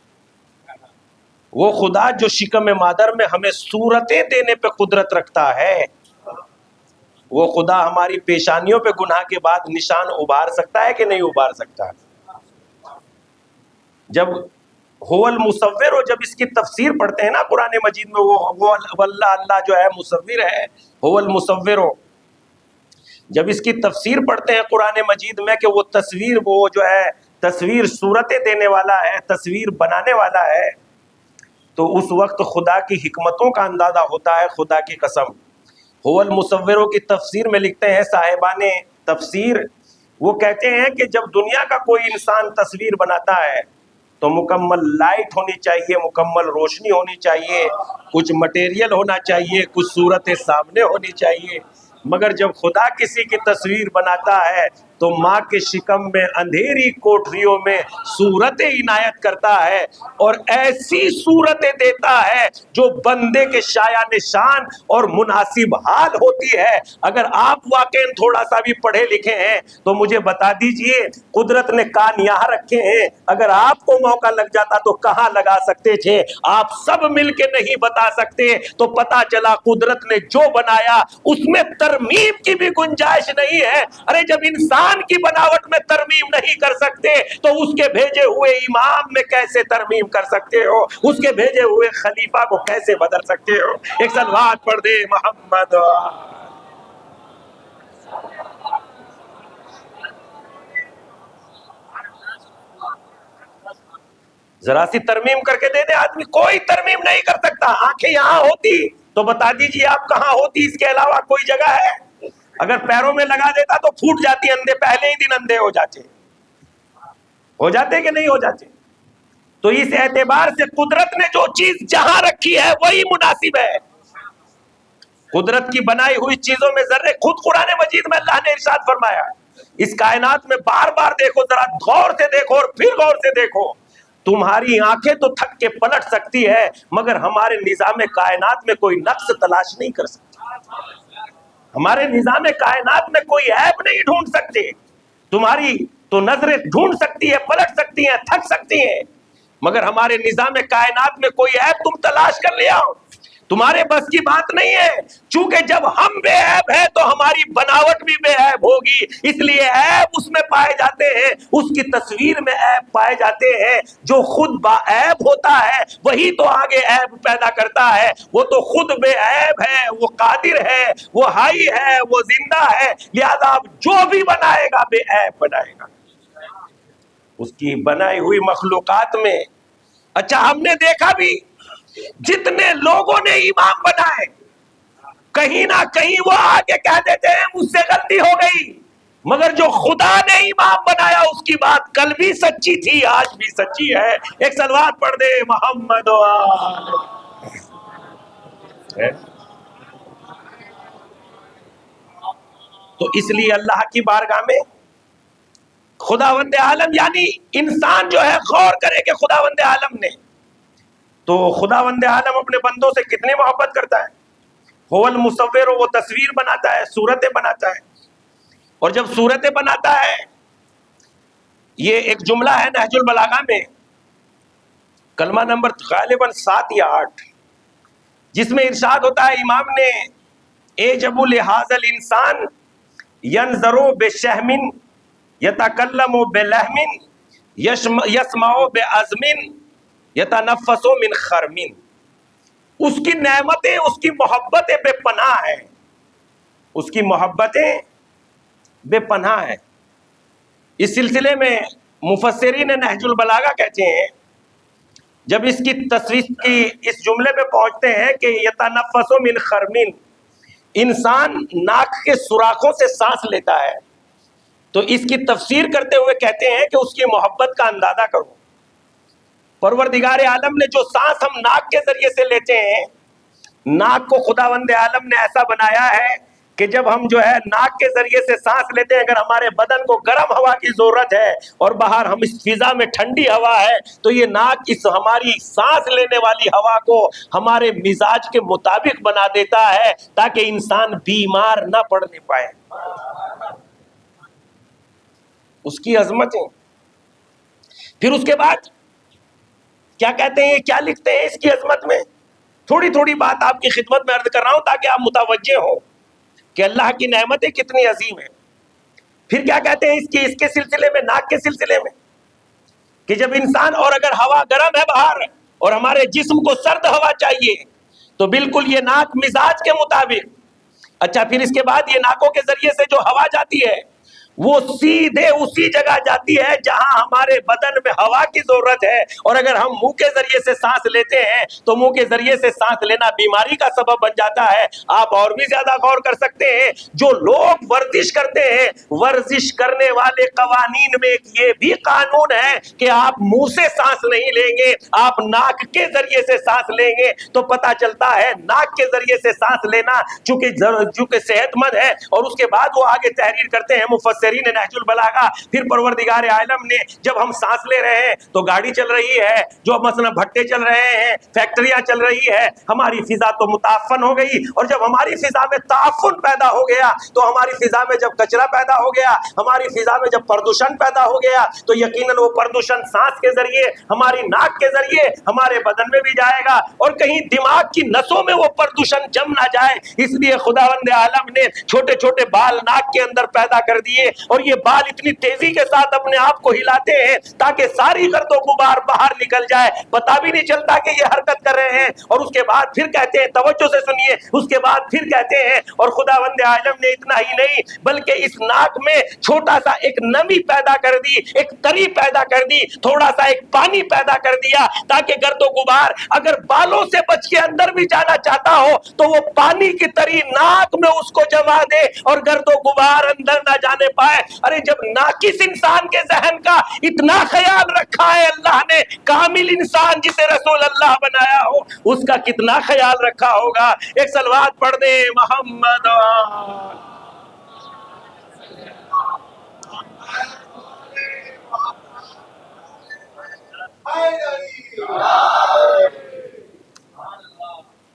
وہ خدا جو شکم مادر میں ہمیں صورتیں دینے پہ قدرت رکھتا ہے، وہ خدا ہماری پیشانیوں پہ گناہ کے بعد نشان ابھار سکتا ہے کہ نہیں ابھار سکتا؟ جب هو المصور، جب اس کی تفسیر پڑھتے ہیں نا قرآن مجید میں، وہ اللہ جو ہے مصور ہے، هو المصور، جب اس کی تفسیر پڑھتے ہیں قرآن مجید میں کہ وہ تصویر، وہ جو ہے تصویر صورتیں دینے والا ہے، تصویر بنانے والا ہے، تو اس وقت خدا کی حکمتوں کا اندازہ ہوتا ہے. خدا کی قسم، هو المصور کی تفسیر میں لکھتے ہیں صاحبان تفسیر، وہ کہتے ہیں کہ جب دنیا کا کوئی انسان تصویر بناتا ہے تو مکمل لائٹ ہونی چاہیے، مکمل روشنی ہونی چاہیے، کچھ مٹیریل ہونا چاہیے، کچھ صورتیں سامنے ہونی چاہیے. مگر جب خدا کسی کی تصویر بناتا ہے تو ماں کے شکم میں اندھیری کوٹریوں میں صورتیں عنایت کرتا ہے، اور ایسی صورتیں دیتا ہے جو بندے کے شایع نشان اور مناسب حال ہوتی ہے. اگر آپ واقعی تھوڑا سا بھی پڑھے لکھے ہیں تو مجھے بتا دیجئے، قدرت نے کان یہاں رکھے ہیں، اگر آپ کو موقع لگ جاتا تو کہاں لگا سکتے تھے؟ آپ سب مل کے نہیں بتا سکتے. تو پتا چلا قدرت نے جو بنایا اس میں ترمیم کی بھی گنجائش نہیں ہے. ارے جب انسان کی بناوٹ میں ترمیم نہیں کر سکتے تو اس کے بھیجے ہوئے امام میں کیسے ترمیم کر سکتے ہو؟ اس کے بھیجے ہوئے خلیفہ کو کیسے بدل سکتے ہو؟ ایک صلوات پڑھ دے محمد. ذرا سی ترمیم کر کے دے دے آدمی، کوئی ترمیم نہیں کر سکتا. آنکھیں یہاں ہوتی تو بتا دیجئے آپ کہاں ہوتی، اس کے علاوہ کوئی جگہ ہے؟ اگر پیروں میں لگا دیتا تو پھوٹ جاتی، اندھے پہلے ہی دن اندھے ہو جاتے کہ نہیں ہو جاتے؟ تو اس اعتبار سے قدرت نے جو چیز جہاں رکھی ہے وہی مناسب ہے. قدرت کی بنائی ہوئی چیزوں میں ذرے، خود قرآن مجید میں اللہ نے ارشاد فرمایا، اس کائنات میں بار بار دیکھو، ذرا غور سے دیکھو اور پھر غور سے دیکھو. تمہاری آنکھیں تو تھک کے پلٹ سکتی ہے مگر ہمارے نظام کائنات میں کوئی نقص تلاش نہیں کر سکتی، ہمارے نظام کائنات میں کوئی عیب نہیں ڈھونڈ سکتے. تمہاری تو نظریں ڈھونڈ سکتی ہے، پلٹ سکتی ہیں، تھک سکتی ہیں، مگر ہمارے نظام کائنات میں کوئی عیب تم تلاش کر لیا ہو، تمہارے بس کی بات نہیں ہے. چونکہ جب ہم بے عیب ہیں تو ہماری بناوٹ بھی بے عیب ہوگی، اس لیے عیب اس میں پائے جاتے ہیں، اس کی تصویر میں عیب پائے جاتے ہیں. جو خود با عیب ہوتا ہے وہی تو آگے عیب پیدا کرتا ہے. وہ تو خود بے عیب ہے، وہ قادر ہے، وہ حی ہے، وہ زندہ ہے، لہذا اب جو بھی بنائے گا بے عیب بنائے گا اس کی بنائی ہوئی مخلوقات میں. اچھا، ہم نے دیکھا بھی جتنے لوگوں نے امام بنائے کہیں نہ کہیں وہ آگے کہہ دیتے ہیں مجھ سے غلطی ہو گئی، مگر جو خدا نے امام بنایا اس کی بات کل بھی سچی تھی، آج بھی سچی ہے. ایک صلوات پڑھ دے محمد و آل. تو اس لیے اللہ کی بارگاہ میں خداوند عالم، یعنی انسان جو ہے غور کرے کہ خداوند عالم نے تو خداوند عالم اپنے بندوں سے کتنی محبت کرتا ہے. هو المصور، وہ تصویر بناتا ہے، صورتیں بناتا ہے، اور جب صورتیں بناتا ہے، یہ ایک جملہ ہے نہج البلاغہ میں کلمہ نمبر غالباً 7 یا 8، جس میں ارشاد ہوتا ہے امام نے، اعجب لہذا الانسان ینظر بشہم یتکلم بلحم یسمع بعزم یتنفس من خرم. اس کی نعمتیں، اس کی محبتیں بے پناہ ہیں، اس کی محبتیں بے پناہ ہیں. اس سلسلے میں مفسرین نہج البلاغہ کہتے ہیں، جب اس کی تصویر کی اس جملے پہ پہنچتے ہیں کہ یتنفس من خرم، انسان ناک کے سوراخوں سے سانس لیتا ہے، تو اس کی تفسیر کرتے ہوئے کہتے ہیں کہ اس کی محبت کا اندازہ کرو. پروردگار عالم نے جو سانس ہم ناک کے ذریعے سے لیتے ہیں، ناک کو خداوند عالم نے ایسا بنایا ہے کہ جب ہم جو ہے ناک کے ذریعے سے سانس لیتے ہیں، اگر ہمارے بدن کو گرم ہوا کی ضرورت ہے اور باہر ہم اس فضا میں ٹھنڈی ہوا ہے، تو یہ ناک اس ہماری سانس لینے والی ہوا کو ہمارے مزاج کے مطابق بنا دیتا ہے تاکہ انسان بیمار نہ پڑنے پائے. اس کی عظمتیں. پھر اس کے بعد کیا کہتے ہیں، کیا لکھتے ہیں اس کی عظمت میں؟ تھوڑی تھوڑی بات آپ کی خدمت میں عرض کر رہا ہوں تاکہ آپ متوجہ ہوں کہ اللہ کی نعمتیں کتنی عظیم ہیں. پھر کیا کہتے ہیں اس کے سلسلے میں، ناک کے سلسلے میں؟ کہ جب انسان، اور اگر ہوا گرم ہے باہر اور ہمارے جسم کو سرد ہوا چاہیے تو بالکل یہ ناک مزاج کے مطابق. اچھا پھر اس کے بعد یہ ناکوں کے ذریعے سے جو ہوا جاتی ہے وہ سیدھے اسی جگہ جاتی ہے جہاں ہمارے بدن میں ہوا کی ضرورت ہے. اور اگر ہم منہ کے ذریعے سے سانس لیتے ہیں تو منہ کے ذریعے سے سانس لینا بیماری کا سبب بن جاتا ہے. آپ اور بھی زیادہ غور کر سکتے ہیں، جو لوگ ورزش کرتے ہیں، ورزش کرنے والے قوانین میں ایک یہ بھی قانون ہے کہ آپ منہ سے سانس نہیں لیں گے، آپ ناک کے ذریعے سے سانس لیں گے. تو پتہ چلتا ہے ناک کے ذریعے سے سانس لینا چونکہ صحت مند ہے. اور اس کے بعد وہ آگے تحریر کرتے ہیں مفسرین نہج البلاغہ، پھر پروردگار عالم نے جب ہم سانس لے رہے ہیں تو گاڑی چل رہی ہے، جو مثلا بھٹے چل رہے ہیں، فیکٹریاں چل رہی ہے، ہماری فضا تو متعفن ہو گئی. اور جب ہماری فضا میں تعفن پیدا ہو گیا تو ہماری فضا میں جب کچرا پیدا ہو گیا، ہماری فضا میں جب پردوشن پیدا ہو گیا تو یقیناً وہ پردوشن سانس کے ذریعے، ہماری ناک کے ذریعے ہمارے بدن میں بھی جائے گا، اور کہیں دماغ کی نسوں میں وہ پردوشن جم نہ جائے. اس لیے خداوند عالم نے چھوٹے چھوٹے بال ناک کے اندر پیدا کر دیے، اور یہ بال اتنی تیزی کے ساتھ اپنے آپ کو ہلاتے ہیں تاکہ ساری گرد و غبار باہر نکل جائے، پتہ بھی نہیں چلتا کہ یہ حرکت کر رہے ہیں. اور اس کے بعد پھر کہتے ہیں، توجہ سے سنیے، اس کے بعد پھر کہتے ہیں، اور خداوند عالم نے اتنا ہی نہیں بلکہ اس ناک میں چھوٹا سا ایک نمی پیدا کر دی، ایک تری پیدا کر دی، تھوڑا سا ایک پانی پیدا کر دیا تاکہ گرد و غبار اگر بالوں سے بچ کے اندر بھی جانا چاہتا ہو تو وہ پانی کی تری ناک میں اس کو جما دے اور گرد و غبار اندر نہ جانے پائے. ارے جب ناقص انسان کے ذہن کا اتنا خیال رکھا ہے اللہ نے، کامل انسان جسے رسول اللہ بنایا ہو اس کا کتنا خیال رکھا ہوگا. ایک صلوات پڑھ دیں محمد.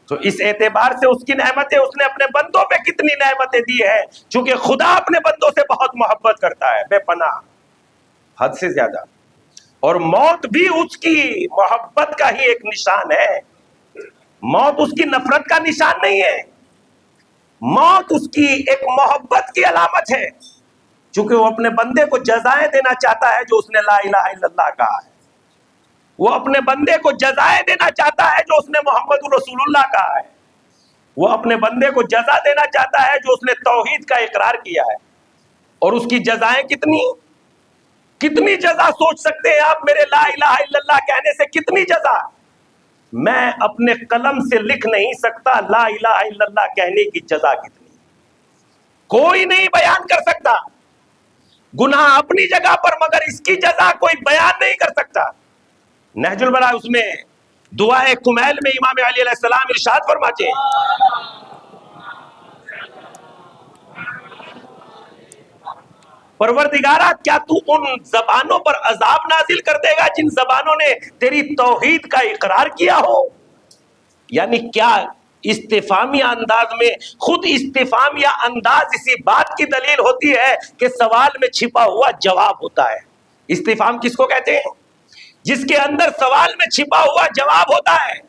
تو اس اعتبار سے اس کی نعمتیں، اس نے اپنے بندوں پہ کتنی نعمتیں دی ہیں، چونکہ خدا اپنے بندوں سے بہت محبت کرتا ہے، بے پناہ، حد سے زیادہ. اور موت بھی اس کی محبت کا ہی ایک نشان ہے. موت اس کی نفرت کا نشان نہیں ہے، موت اس کی ایک محبت کی علامت ہے، چونکہ وہ اپنے بندے کو جزائیں دینا چاہتا ہے جو اس نے لا الہ الا اللہ کہا ہے. وہ اپنے بندے کو جزائیں دینا چاہتا ہے جو اس نے محمد رسول اللہ کہا ہے. وہ اپنے بندے کو جزا دینا چاہتا ہے جو اس نے توحید کا اقرار کیا ہے. اور اس کی جزائیں کتنی جزا سوچ سکتے ہیں آپ میرے لا الہ الا اللہ کہنے سے؟ کتنی جزا میں اپنے قلم سے لکھ نہیں سکتا. لا الہ الا اللہ کہنے کی جزا کتنی کوئی نہیں بیان کر سکتا. گناہ اپنی جگہ پر، مگر اس کی جزا کوئی بیان نہیں کر سکتا. نہج البلاغہ اس میں دعائے کمیل میں امام علی علیہ السلام ارشاد فرماتے ہیں، پروردگارا کیا تو ان زبانوں پر عذاب نازل کر دے گا جن زبانوں نے تیری توحید کا اقرار کیا ہو؟ یعنی کیا استفہامیہ انداز میں، خود استفہامیہ انداز اسی بات کی دلیل ہوتی ہے کہ سوال میں چھپا ہوا جواب ہوتا ہے. استفہام کس کو کہتے ہیں؟ جس کے اندر سوال میں چھپا ہوا جواب ہوتا ہے.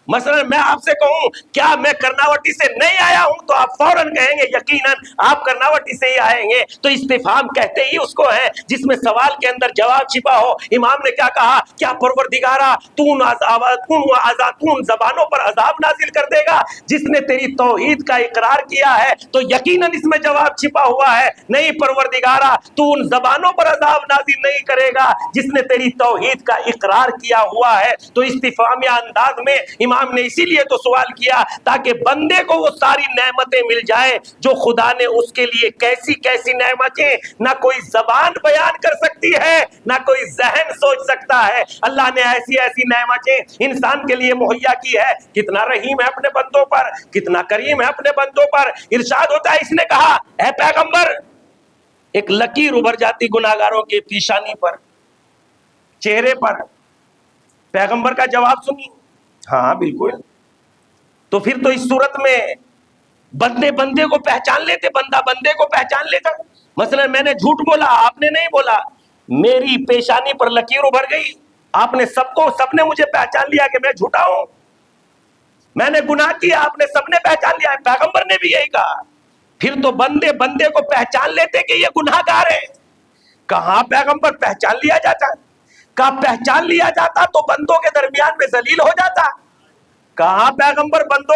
مثلا میں آپ سے کہوں کیا میں کرناوٹی سے نہیں آیا ہوں تو آپ فوراً کہیں گے یقیناً آپ کرناوٹی سے ہی آئیں گے. تو استفہام کہتے ہی اس کو ہے جس میں سوال کے اندر جواب چھپا ہو. امام نے کیا کہا؟ کیا پروردگارا تو ان زبانوں پر عذاب نازل کر دے گا جس نے تیری توحید کا اقرار کیا ہے؟ تو یقیناً اس میں جواب چھپا ہوا ہے، نہیں پروردگارا تو ان زبانوں پر عذاب نازل نہیں کرے گا جس نے تیری توحید کا اقرار کیا ہوا ہے. تو استفہامیہ انداز میں امام نے اسی لیے تو سوال کیا تاکہ بندے کو وہ ساری نعمتیں مل جائیں جو خدا نے اس کے لیے کیسی کیسی نعمتیں نہ کوئی زبان بیان کر سکتی ہے نہ کوئی ذہن سوچ سکتا ہے. اللہ نے ایسی ایسی نعمتیں انسان کے لیے مہیا کی ہے. کتنا رحیم ہے اپنے بندوں پر، کتنا کریم ہے اپنے بندوں پر. ارشاد ہوتا ہے، اس نے کہا اے پیغمبر، ایک لکیر ابھر جاتی گناہگاروں کے پیشانی پر، چہرے پر. پیغمبر کا جواب سنیے. ہاں بالکل. تو پھر تو اس صورت میں بندے بندے کو پہچان لیتے، بندہ بندے کو پہچان لیتا. مثلا میں نے جھوٹ بولا، آپ نے نہیں بولا، میری پیشانی پر لکیر ابھر گئی، آپ نے سب نے مجھے پہچان لیا کہ میں جھوٹا ہوں. میں نے گناہ کیا، آپ نے سب نے پہچان لیا. پیغمبر نے بھی یہی کہا. پھر تو بندے بندے کو پہچان لیتے کہ یہ گناہ گار ہے. کہاں پیغمبر پہچان لیا جاتا، کا پہچان لیا جاتا تو بندوں کے درمیان میں ذلیل ہو جاتا. کہاں پیغمبر بندوں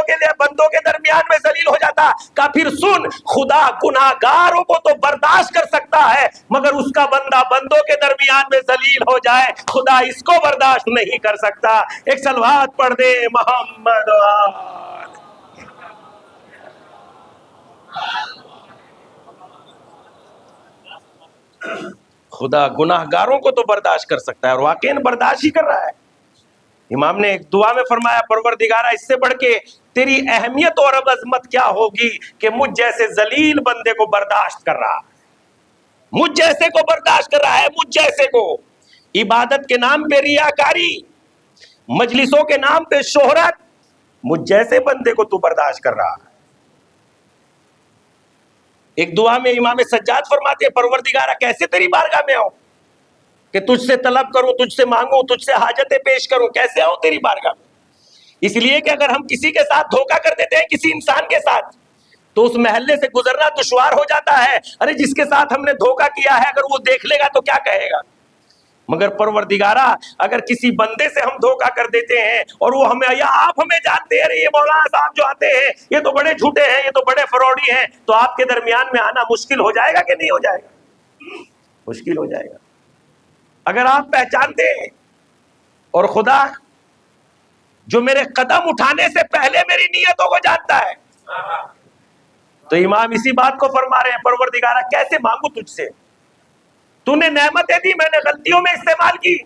کے درمیان میں ذلیل ہو جاتا. کہ پھر سن، خدا گناہگاروں کو تو برداشت کر سکتا ہے مگر اس کا بندہ بندوں کے درمیان میں ذلیل ہو جائے خدا اس کو برداشت نہیں کر سکتا. ایک صلوات پڑھ دے محمد خدا گناہگاروں کو تو برداشت کر سکتا ہے اور واقعی برداشت ہی کر رہا ہے. امام نے ایک دعا میں فرمایا پروردگارہ اس سے بڑھ کے تیری اہمیت اور عظمت کیا ہوگی کہ مجھ جیسے ذلیل بندے کو برداشت کر رہا ہے، مجھ جیسے کو برداشت کر رہا ہے، مجھ جیسے کو. عبادت کے نام پہ ریاکاری، مجلسوں کے نام پہ شہرت، مجھ جیسے بندے کو تو برداشت کر رہا ہے. ایک دعا میں امام سجاد فرماتے ہیں پروردگارہ کیسے تیری بارگاہ میں آؤں کہ تجھ سے طلب کروں، تجھ سے مانگوں، تجھ سے حاجتیں پیش کروں، کیسے آؤں تیری بارگاہ میں؟ اس لیے کہ اگر ہم کسی کے ساتھ دھوکہ کر دیتے ہیں، کسی انسان کے ساتھ، تو اس محلے سے گزرنا دشوار ہو جاتا ہے. ارے جس کے ساتھ ہم نے دھوکہ کیا ہے اگر وہ دیکھ لے گا تو کیا کہے گا؟ مگر پروردگارہ اگر کسی بندے سے ہم دھوکہ کر دیتے ہیں اور وہ ہمیں یا آپ ہمیں جانتے ہیں، ارے یہ مولانا صاحب جو آتے ہیں یہ تو بڑے جھوٹے ہیں، یہ تو بڑے فراڈی ہیں، تو آپ کے درمیان میں آنا مشکل ہو جائے گا کہ نہیں ہو جائے گا؟ مشکل ہو جائے گا. اگر آپ پہچانتے ہیں اور خدا جو میرے قدم اٹھانے سے پہلے میری نیتوں کو جانتا ہے، تو امام اسی بات کو فرما رہے ہیں پروردگارہ کیسے مانگوں تجھ سے؟ تو نے نعمتیں دی، میں نے غلطیوں میں استعمال کی.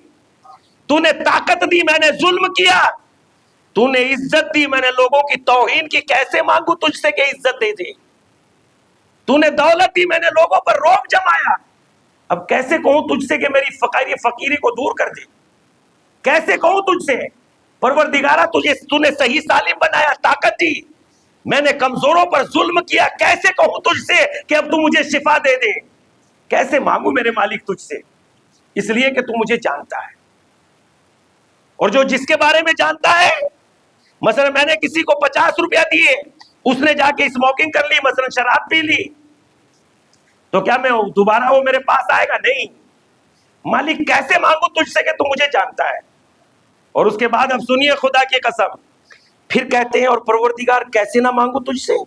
تو نے طاقت دی، میں نے ظلم کیا. تو نے عزت دی، میں نے لوگوں کی توہین کی، کیسے مانگوں تجھ سے کہ عزت دے دے؟ تو نے دولت دی، میں نے لوگوں پر روب جمایا. اب کیسے کہوں تجھ سے کہ میری فقیری کو دور کر دے؟ کیسے کہوں تجھ سے پروردگارہ تو نے صحیح سالم بنایا، طاقت دی، میں نے کمزوروں پر ظلم کیا، کیسے کہوں تجھ سے کہ اب تو مجھے شفا دے دے؟ کیسے مانگوں میرے مالک تجھ سے؟ اس لیے کہ تو مجھے جانتا ہے، اور جو جس کے بارے میں جانتا ہے، مثلا میں نے کسی کو 50 روپیہ دیے، اس نے جا کے اسموکنگ کر لی، مثلا شراب پی لی، تو کیا میں دوبارہ وہ میرے پاس آئے گا؟ نہیں. مالک کیسے مانگوں تجھ سے کہ تو مجھے جانتا ہے؟ اور اس کے بعد اب سنیے خدا کی قسم، پھر کہتے ہیں اور پروردگار کیسے نہ مانگوں تجھ سے؟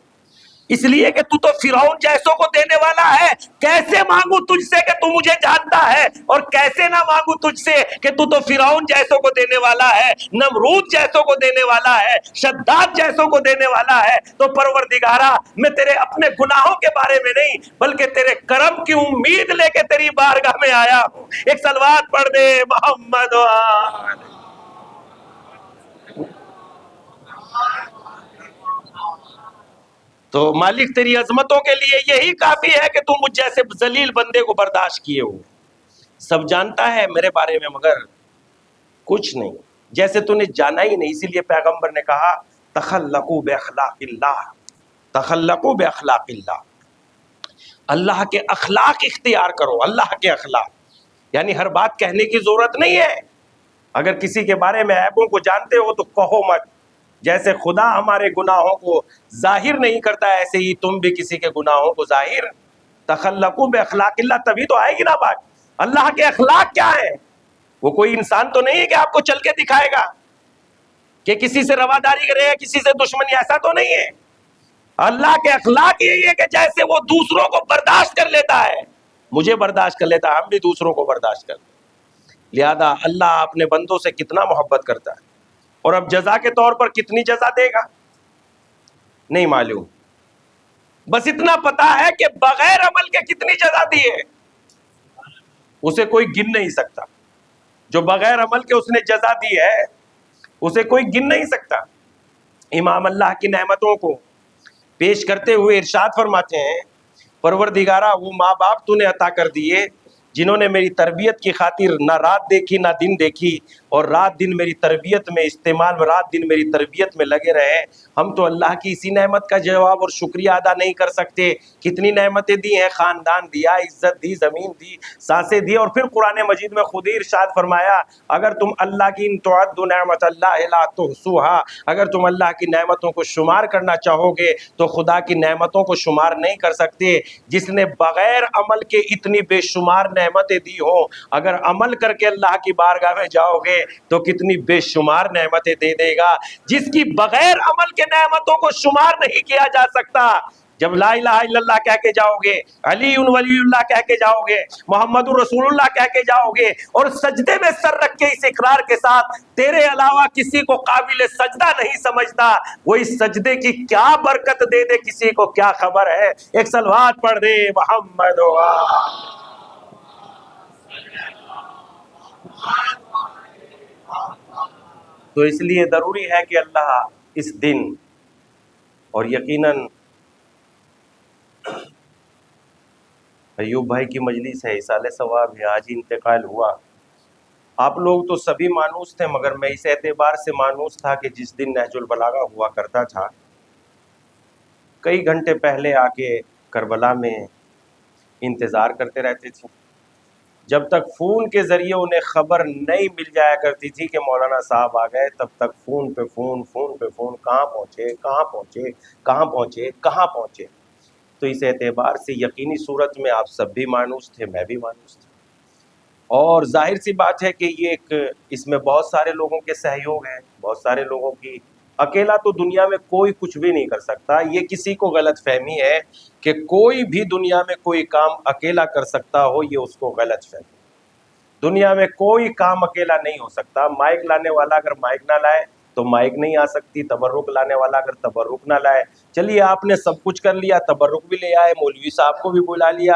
اس لیے کہ تو فرعون جیسوں کو دینے والا ہے. کیسے مانگوں تجھ سے کہ تو مجھے جانتا ہے؟ اور کیسے نہ مانگوں تجھ سے کہ تو فرعون جیسوں کو دینے والا ہے، نمرود جیسوں کو دینے والا ہے، شداد جیسوں کو دینے والا ہے. تو پروردگارہ میں تیرے اپنے گناہوں کے بارے میں نہیں بلکہ تیرے کرم کی امید لے کے تیری بارگاہ میں آیا ہوں. ایک صلوات پڑھ دے محمد و آل. تو مالک تیری عظمتوں کے لیے یہی کافی ہے کہ تو مجھ جیسے ذلیل بندے کو برداشت کیے ہو. سب جانتا ہے میرے بارے میں مگر کچھ نہیں، جیسے تو نے جانا ہی نہیں. اسی لیے پیغمبر نے کہا تخلقوا باخلاق اللہ، تخلقوا باخلاق اللہ، اللہ کے اخلاق اختیار کرو. اللہ کے اخلاق یعنی ہر بات کہنے کی ضرورت نہیں ہے. اگر کسی کے بارے میں عیبوں کو جانتے ہو تو کہو مت. جیسے خدا ہمارے گناہوں کو ظاہر نہیں کرتا ایسے ہی تم بھی کسی کے گناہوں کو ظاہر. تخلقوا باخلاق اللہ، تبھی تو آئے گی نا بات. اللہ کے اخلاق کیا ہے؟ وہ کوئی انسان تو نہیں ہے کہ آپ کو چل کے دکھائے گا کہ کسی سے رواداری کرے گا، کسی سے دشمنی، ایسا تو نہیں ہے. اللہ کے اخلاق یہی ہے کہ جیسے وہ دوسروں کو برداشت کر لیتا ہے، مجھے برداشت کر لیتا ہے، ہم بھی دوسروں کو برداشت کرتے ہیں. لہذا اللہ اپنے بندوں سے کتنا محبت کرتا ہے، اور اب جزا کے طور پر کتنی جزا دے گا نہیں معلوم. بس اتنا پتا ہے کہ بغیر عمل کے کتنی جزا دی ہے اسے کوئی گن نہیں سکتا. جو بغیر عمل کے اس نے جزا دی ہے اسے کوئی گن نہیں سکتا. امام اللہ کی نعمتوں کو پیش کرتے ہوئے ارشاد فرماتے ہیں پروردگارہ وہ ماں باپ تو نے عطا کر دیے جنہوں نے میری تربیت کی خاطر نہ رات دیکھی نہ دن دیکھی، اور رات دن میری تربیت میں استعمال میں رات دن میری تربیت میں لگے رہے. ہم تو اللہ کی اسی نعمت کا جواب اور شکریہ ادا نہیں کر سکتے. کتنی نعمتیں دی ہیں, خاندان دیا, عزت دی, زمین دی, سانسیں دی. اور پھر قرآن مجید میں خود ہی ارشاد فرمایا اگر تم اللہ کی ان تعدوا نعمت اللہ لا تحصوها, اگر تم اللہ کی نعمتوں کو شمار کرنا چاہو گے تو خدا کی نعمتوں کو شمار نہیں کر سکتے. جس نے بغیر عمل کے اتنی بے شمار نعمتیں دی ہوں, اگر عمل کر کے اللہ کی بارگاہ میں جاؤ گے تو کتنی بے شمار نعمتیں دے دے گا. جس کی بغیر عمل کے نعمتوں کو شمار نہیں کیا جا سکتا. جب لا الہ الا اللہ کہہ کے جاؤ گے, علی ولی اللہ کہہ کے جاؤ گے, محمد الرسول اللہ کہہ کے جاؤ گے, اور سجدے میں سر رکھ کے اس اقرار کے ساتھ تیرے علاوہ کسی کو قابل سجدہ نہیں سمجھتا, وہ اس سجدے کی کیا برکت دے دے کسی کو کیا خبر ہے. ایک صلوات پڑھ دے محمد تو اس لیے ضروری ہے کہ اللہ اس دن, اور یقیناً ایوب بھائی کی مجلس ہے, اصالِ ثواب ہے, آج ہی انتقال ہوا. آپ لوگ تو سبھی مانوس تھے, مگر میں اس اعتبار سے مانوس تھا کہ جس دن نہج البلاغہ ہوا کرتا تھا, کئی گھنٹے پہلے آ کے کربلا میں انتظار کرتے رہتے تھے. جب تک فون کے ذریعے انہیں خبر نہیں مل جایا کرتی تھی کہ مولانا صاحب آ گئے, تب تک فون پہ فون, کہاں پہنچے, کہاں پہنچے, کہاں پہنچے, کہاں پہنچے. تو اس اعتبار سے یقینی صورت میں آپ سب بھی مانوس تھے, میں بھی مانوس تھا. اور ظاہر سی بات ہے کہ یہ اس میں بہت سارے لوگوں کے سہیوگ ہیں, بہت سارے لوگوں کی. اکیلا تو دنیا میں کوئی کچھ بھی نہیں کر سکتا. یہ کسی کو غلط فہمی ہے کہ کوئی بھی دنیا میں کوئی کام اکیلا کر سکتا ہو, یہ اس کو غلط فہمی. دنیا میں کوئی کام اکیلا نہیں ہو سکتا. مائک لانے والا اگر مائک نہ لائے تو مائک نہیں آ سکتی. تبرک لانے والا اگر تبرک نہ لائے, چلیے آپ نے سب کچھ کر لیا, تبرک بھی لے آئے, مولوی صاحب کو بھی بلا لیا,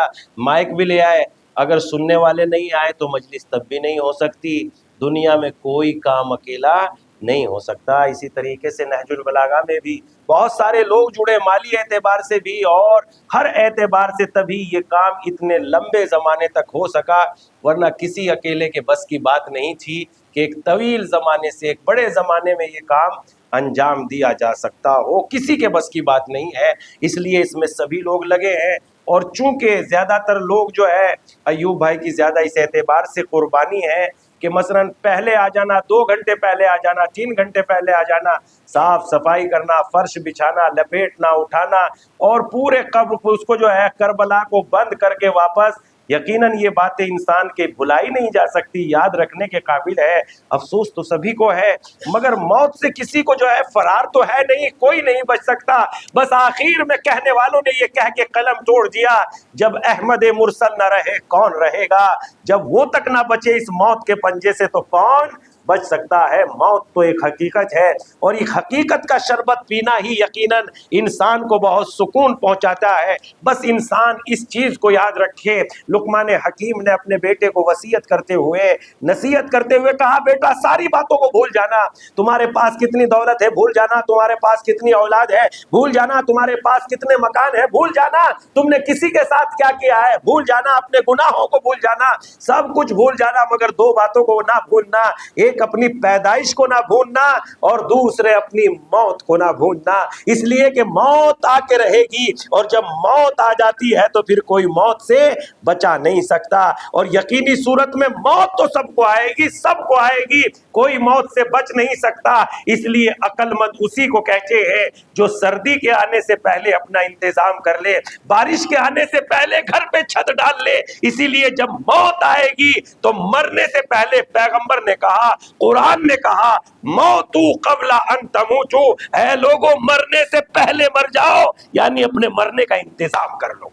مائک بھی لے آئے, اگر سننے والے نہیں آئے تو مجلس تب بھی نہیں ہو سکتی. دنیا میں کوئی کام اکیلا نہیں ہو سکتا. اسی طریقے سے نہج البلاغہ میں بھی بہت سارے لوگ جڑے, مالی اعتبار سے بھی اور ہر اعتبار سے, تبھی یہ کام اتنے لمبے زمانے تک ہو سکا, ورنہ کسی اکیلے کے بس کی بات نہیں تھی کہ ایک طویل زمانے سے, ایک بڑے زمانے میں یہ کام انجام دیا جا سکتا ہو. کسی کے بس کی بات نہیں ہے. اس لیے اس میں سبھی لوگ لگے ہیں. اور چونکہ زیادہ تر لوگ جو ہے ایوب بھائی کی زیادہ اس اعتبار سے قربانی ہے کہ مثلا پہلے آ جانا, 2 گھنٹے پہلے آ جانا, 3 گھنٹے پہلے آ جانا, صاف صفائی کرنا, فرش بچھانا, لپیٹنا, اٹھانا, اور پورے قبر اس کو جو ہے کربلا کو بند کر کے واپس. یقیناً یہ باتیں انسان کے بھلائی نہیں جا سکتی, یاد رکھنے کے قابل ہے. افسوس تو سبھی کو ہے, مگر موت سے کسی کو جو ہے فرار تو ہے نہیں, کوئی نہیں بچ سکتا. بس آخر میں کہنے والوں نے یہ کہہ کے قلم توڑ دیا, جب احمد مرسل نہ رہے کون رہے گا. جب وہ تک نہ بچے اس موت کے پنجے سے تو کون بچ سکتا ہے. موت تو ایک حقیقت ہے, اور ایک حقیقت کا شربت پینا ہی یقیناً انسان کو بہت سکون پہنچاتا ہے. بس انسان اس چیز کو یاد رکھے. لقمان حکیم نے اپنے بیٹے کو وصیت کرتے ہوئے, نصیحت کرتے ہوئے کہا, بیٹا ساری باتوں کو بھول جانا, تمہارے پاس کتنی دولت ہے بھول جانا, تمہارے پاس کتنی اولاد ہے بھول جانا, تمہارے پاس کتنے مکان ہے بھول جانا, تم نے کسی کے ساتھ کیا کیا ہے بھول جانا, اپنے گناہوں کو بھول جانا, سب کچھ بھول جانا, مگر 2 باتوں کو نہ بھولنا, ایک اپنی پیدائش کو نہ بھولنا, اور دوسرے اپنی موت کو نہ بھولنا. اس لیے کہ موت آ کے رہے گی, اور جب موت آ جاتی ہے تو پھر کوئی موت سے بچا نہیں سکتا. اور یقینی صورت میں موت تو سب کو آئے گی, سب کو آئے گی, کوئی موت سے بچ نہیں سکتا. اس لیے عقل مند اسی کو کہتے ہیں جو سردی کے آنے سے پہلے اپنا انتظام کر لے, بارش کے آنے سے پہلے گھر پہ چھت ڈال لے. اسی لیے جب موت آئے گی تو مرنے سے پہلے پیغمبر نے کہا, قرآن نے کہا, موتو قبل ان تموتو, اے لوگو مرنے سے پہلے مر جاؤ, یعنی اپنے مرنے کا انتظام کر لو.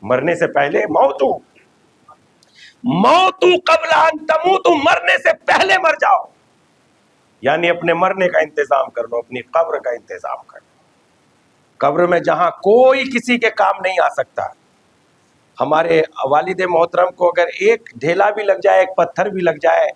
مرنے سے پہلے موتو قبل ان تموتو, مرنے سے پہلے مر جاؤ, یعنی اپنے مرنے کا انتظام کر لو, اپنی قبر کا انتظام کر لو. قبر میں جہاں کوئی کسی کے کام نہیں آ سکتا. ہمارے والد محترم کو اگر ایک ڈھیلا بھی لگ جائے, ایک پتھر بھی لگ جائے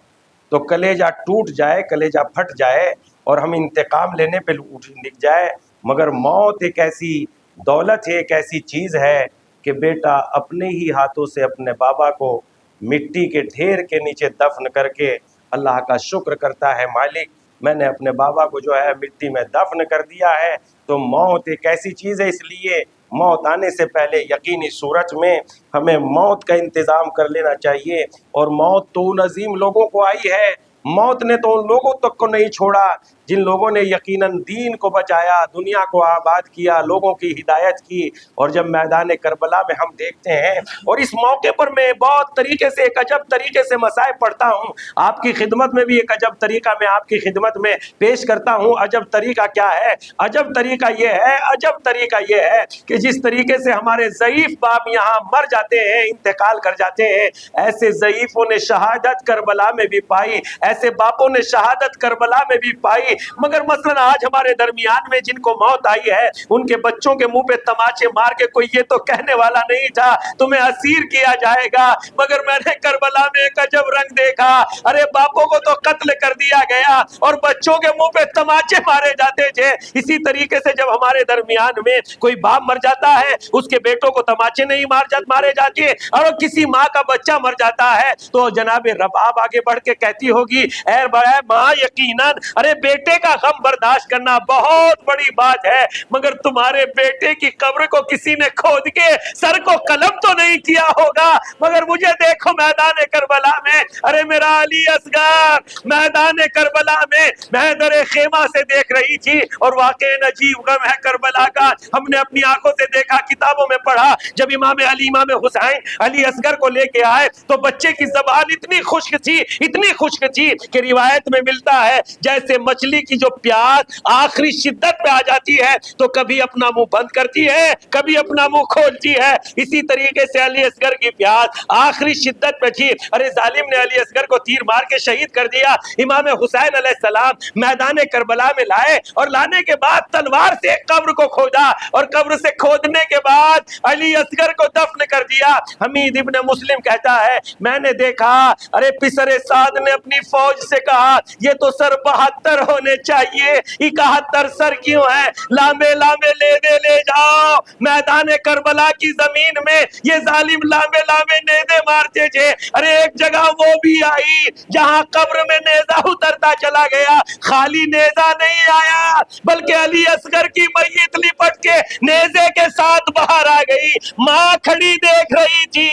تو کلیجہ ٹوٹ جائے, کلیجہ پھٹ جائے, اور ہم انتقام لینے پہ لکھ جائے. مگر موت ایک ایسی دولت ہے, ایک ایسی چیز ہے کہ بیٹا اپنے ہی ہاتھوں سے اپنے بابا کو مٹی کے ڈھیر کے نیچے دفن کر کے اللہ کا شکر کرتا ہے، مالک میں نے اپنے بابا کو جو ہے مٹی میں دفن کر دیا ہے۔ تو موت ایک ایسی چیز ہے، اس لیے موت آنے سے پہلے یقینی صورت میں ہمیں موت کا انتظام کر لینا چاہیے۔ اور موت تو ان عظیم لوگوں کو آئی ہے، موت نے تو ان لوگوں تک کو نہیں چھوڑا جن لوگوں نے یقیناً دین کو بچایا، دنیا کو آباد کیا، لوگوں کی ہدایت کی۔ اور جب میدان کربلا میں ہم دیکھتے ہیں، اور اس موقع پر میں بہت طریقے سے ایک عجب طریقے سے مسائب پڑھتا ہوں، آپ کی خدمت میں بھی ایک عجب طریقہ میں آپ کی خدمت میں پیش کرتا ہوں۔ عجب طریقہ کیا ہے؟ عجب طریقہ یہ ہے کہ جس طریقے سے ہمارے ضعیف باپ یہاں مر جاتے ہیں، انتقال کر جاتے ہیں، ایسے ضعیفوں نے شہادت کربلا میں بھی پائی، ایسے باپوں نے شہادت کربلا میں بھی پائی۔ مگر مثلا آج ہمارے درمیان میں جن کو موت آئی ہے، ان کے بچوں کے منہ پہ تماچے مار کے کوئی یہ تو کہنے والا نہیں تھا تمہیں اسیر کیا جائے گا، مگر میں نے کربلا میں ایک عجب رنگ دیکھا، ارے باپوں کو تو قتل کر دیا گیا اور بچوں کے منہ پہ تماچے مارے جاتے تھے۔ اسی طریقے سے جب ہمارے درمیان میں کوئی باپ مر جاتا ہے، اس کے بیٹوں کو تماچے نہیں مارے جاتے، اور کسی ماں کا بچہ مر جاتا ہے تو جناب رباب آگے بڑھ کے کہتی ہوگی، اے بڑے ماں یقیناً ارے بیٹے کا غم برداشت کرنا بہت بڑی بات ہے، مگر تمہارے بیٹے کی قبر کو کسی نے کھود کے سر کو قلم تو نہیں کیا ہوگا۔ مگر مجھے دیکھو میدان کربلا میں، ارے میرا علی اصغر میدان کربلا میں میں در خیمہ سے دیکھ رہی تھی، اور واقع عجیب غم ہے کربلا کا، ہم نے اپنی آنکھوں سے دیکھا، کتابوں میں پڑھا، جب امام علی امام حسین علی اصغر کو لے کے آئے تو بچے کی زبان اتنی خشک تھی کہ روایت میں ملتا ہے جیسے مچھلی کی جو پیاس آخری شدت پہ آ جاتی ہے تو کبھی اپنا منہ بند کرتی ہے، کبھی اپنا منہ کھولتی ہے، اسی طریقے سے علی اصغر کی پیاس آخری شدت پہ تھی۔ ارے ظالم نے علی اصغر کو تیر مار کے شہید کر دیا۔ امام حسین علیہ السلام میدان کربلا میں لائے، اور لانے کے بعد تلوار سے قبر کو کھودا، اور قبر سے کھودنے کے بعد علی اصغر کو دفن کر دیا۔ حمید ابن مسلم کہتا ہے، میں نے دیکھا، ارے پسر سعد نے اپنی فوج سے کہا یہ تو سر 72 ہونے چاہیے، 71 سر کیوں ہیں؟ لامے لامے لے جاؤ میدان کربلا کی زمین میں، یہ ظالم لامے لامے نیزے مارتے تھے۔ ارے ایک جگہ وہ بھی آئی جہاں قبر میں نیزہ اترتا چلا گیا، خالی نیزہ نہیں آیا بلکہ علی اصغر کی میت لپٹ کے نیزے کے ساتھ باہر آ گئی۔ ماں کھڑی دیکھ رہی تھی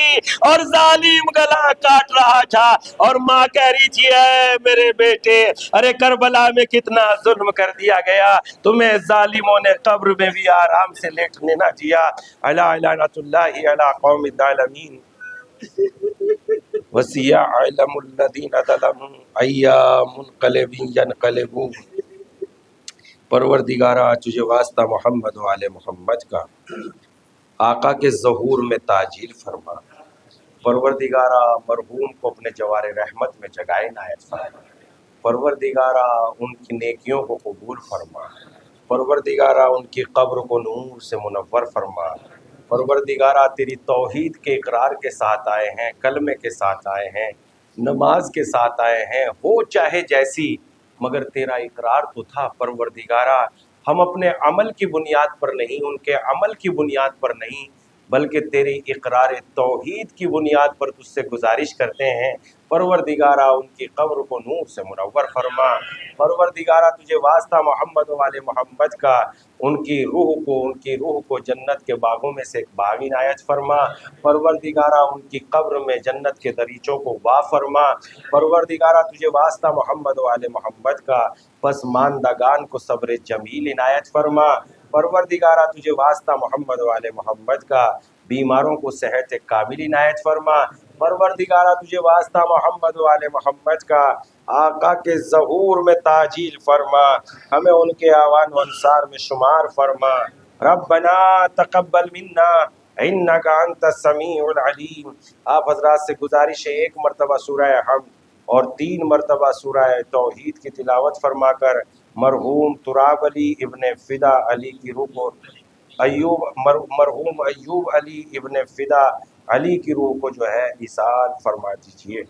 اور ظالم گلا کاٹ رہا تھا، اور ماں کہہ رہی تھی، اے میرے بیٹے، ارے کربلا میں کتنا ظلم کر دیا گیا، تمہیں ظالموں نے قبر میں بھی آرام سے لیٹنے نہ دیا۔ الا لعنۃ اللہ علی قوم الظالمین وسيعلم الذين ظلموا أيام منقلب ينقلبون۔ پروردگارا تجھے واسطہ محمد و آل محمد کا آقا کے ظہور میں تعجیل فرما، پروردگارا مرحوم کو اپنے جوار رحمت میں جگائے عنایت فرما، پروردگارا ان کی نیکیوں کو قبول فرما، پروردگارا ان کی قبر کو نور سے منور فرما، پروردگارا تیری توحید کے اقرار کے ساتھ آئے ہیں، کلمے کے ساتھ آئے ہیں، نماز کے ساتھ آئے ہیں، ہو چاہے جیسی، مگر تیرا اقرار تو تھا پروردگارا۔ ہم اپنے عمل کی بنیاد پر نہیں، ان کے عمل کی بنیاد پر نہیں، بلکہ تیری اقرار توحید کی بنیاد پر تجھ سے گزارش کرتے ہیں، پروردگارا ان کی قبر کو نور سے منور فرما، پروردگارا تجھے واسطہ محمد و آل محمد کا ان کی روح کو جنت کے باغوں میں سے ایک باغ عنایت فرما، پروردگارا ان کی قبر میں جنت کے دریچوں کو وا فرما، پروردگارا تجھے واسطہ محمد و آل محمد کا پسماندگان کو صبر جمیل عنایت فرما، پروردگارا تجھے واسطہ محمد و آل محمد کا بیماروں کو صحت کامل عنایت فرما، پروردگارا تجھے واسطہ محمد و آل محمد کا آقا کے ظہور میں تعجیل فرما، ہمیں ان کے اعوان و انصار میں شمار فرما۔ ربنا تقبل منا انک انت السمیع العلیم۔ آپ حضرات سے گزارش ہے، ایک مرتبہ سورہ حمد اور 3 مرتبہ سورہ توحید کی تلاوت فرما کر مرحوم تراب علی ابن فدا علی کی روح کو مرحوم ایوب علی ابن فدا علی کی روح کو جو ہے ایصال فرما دیجیے۔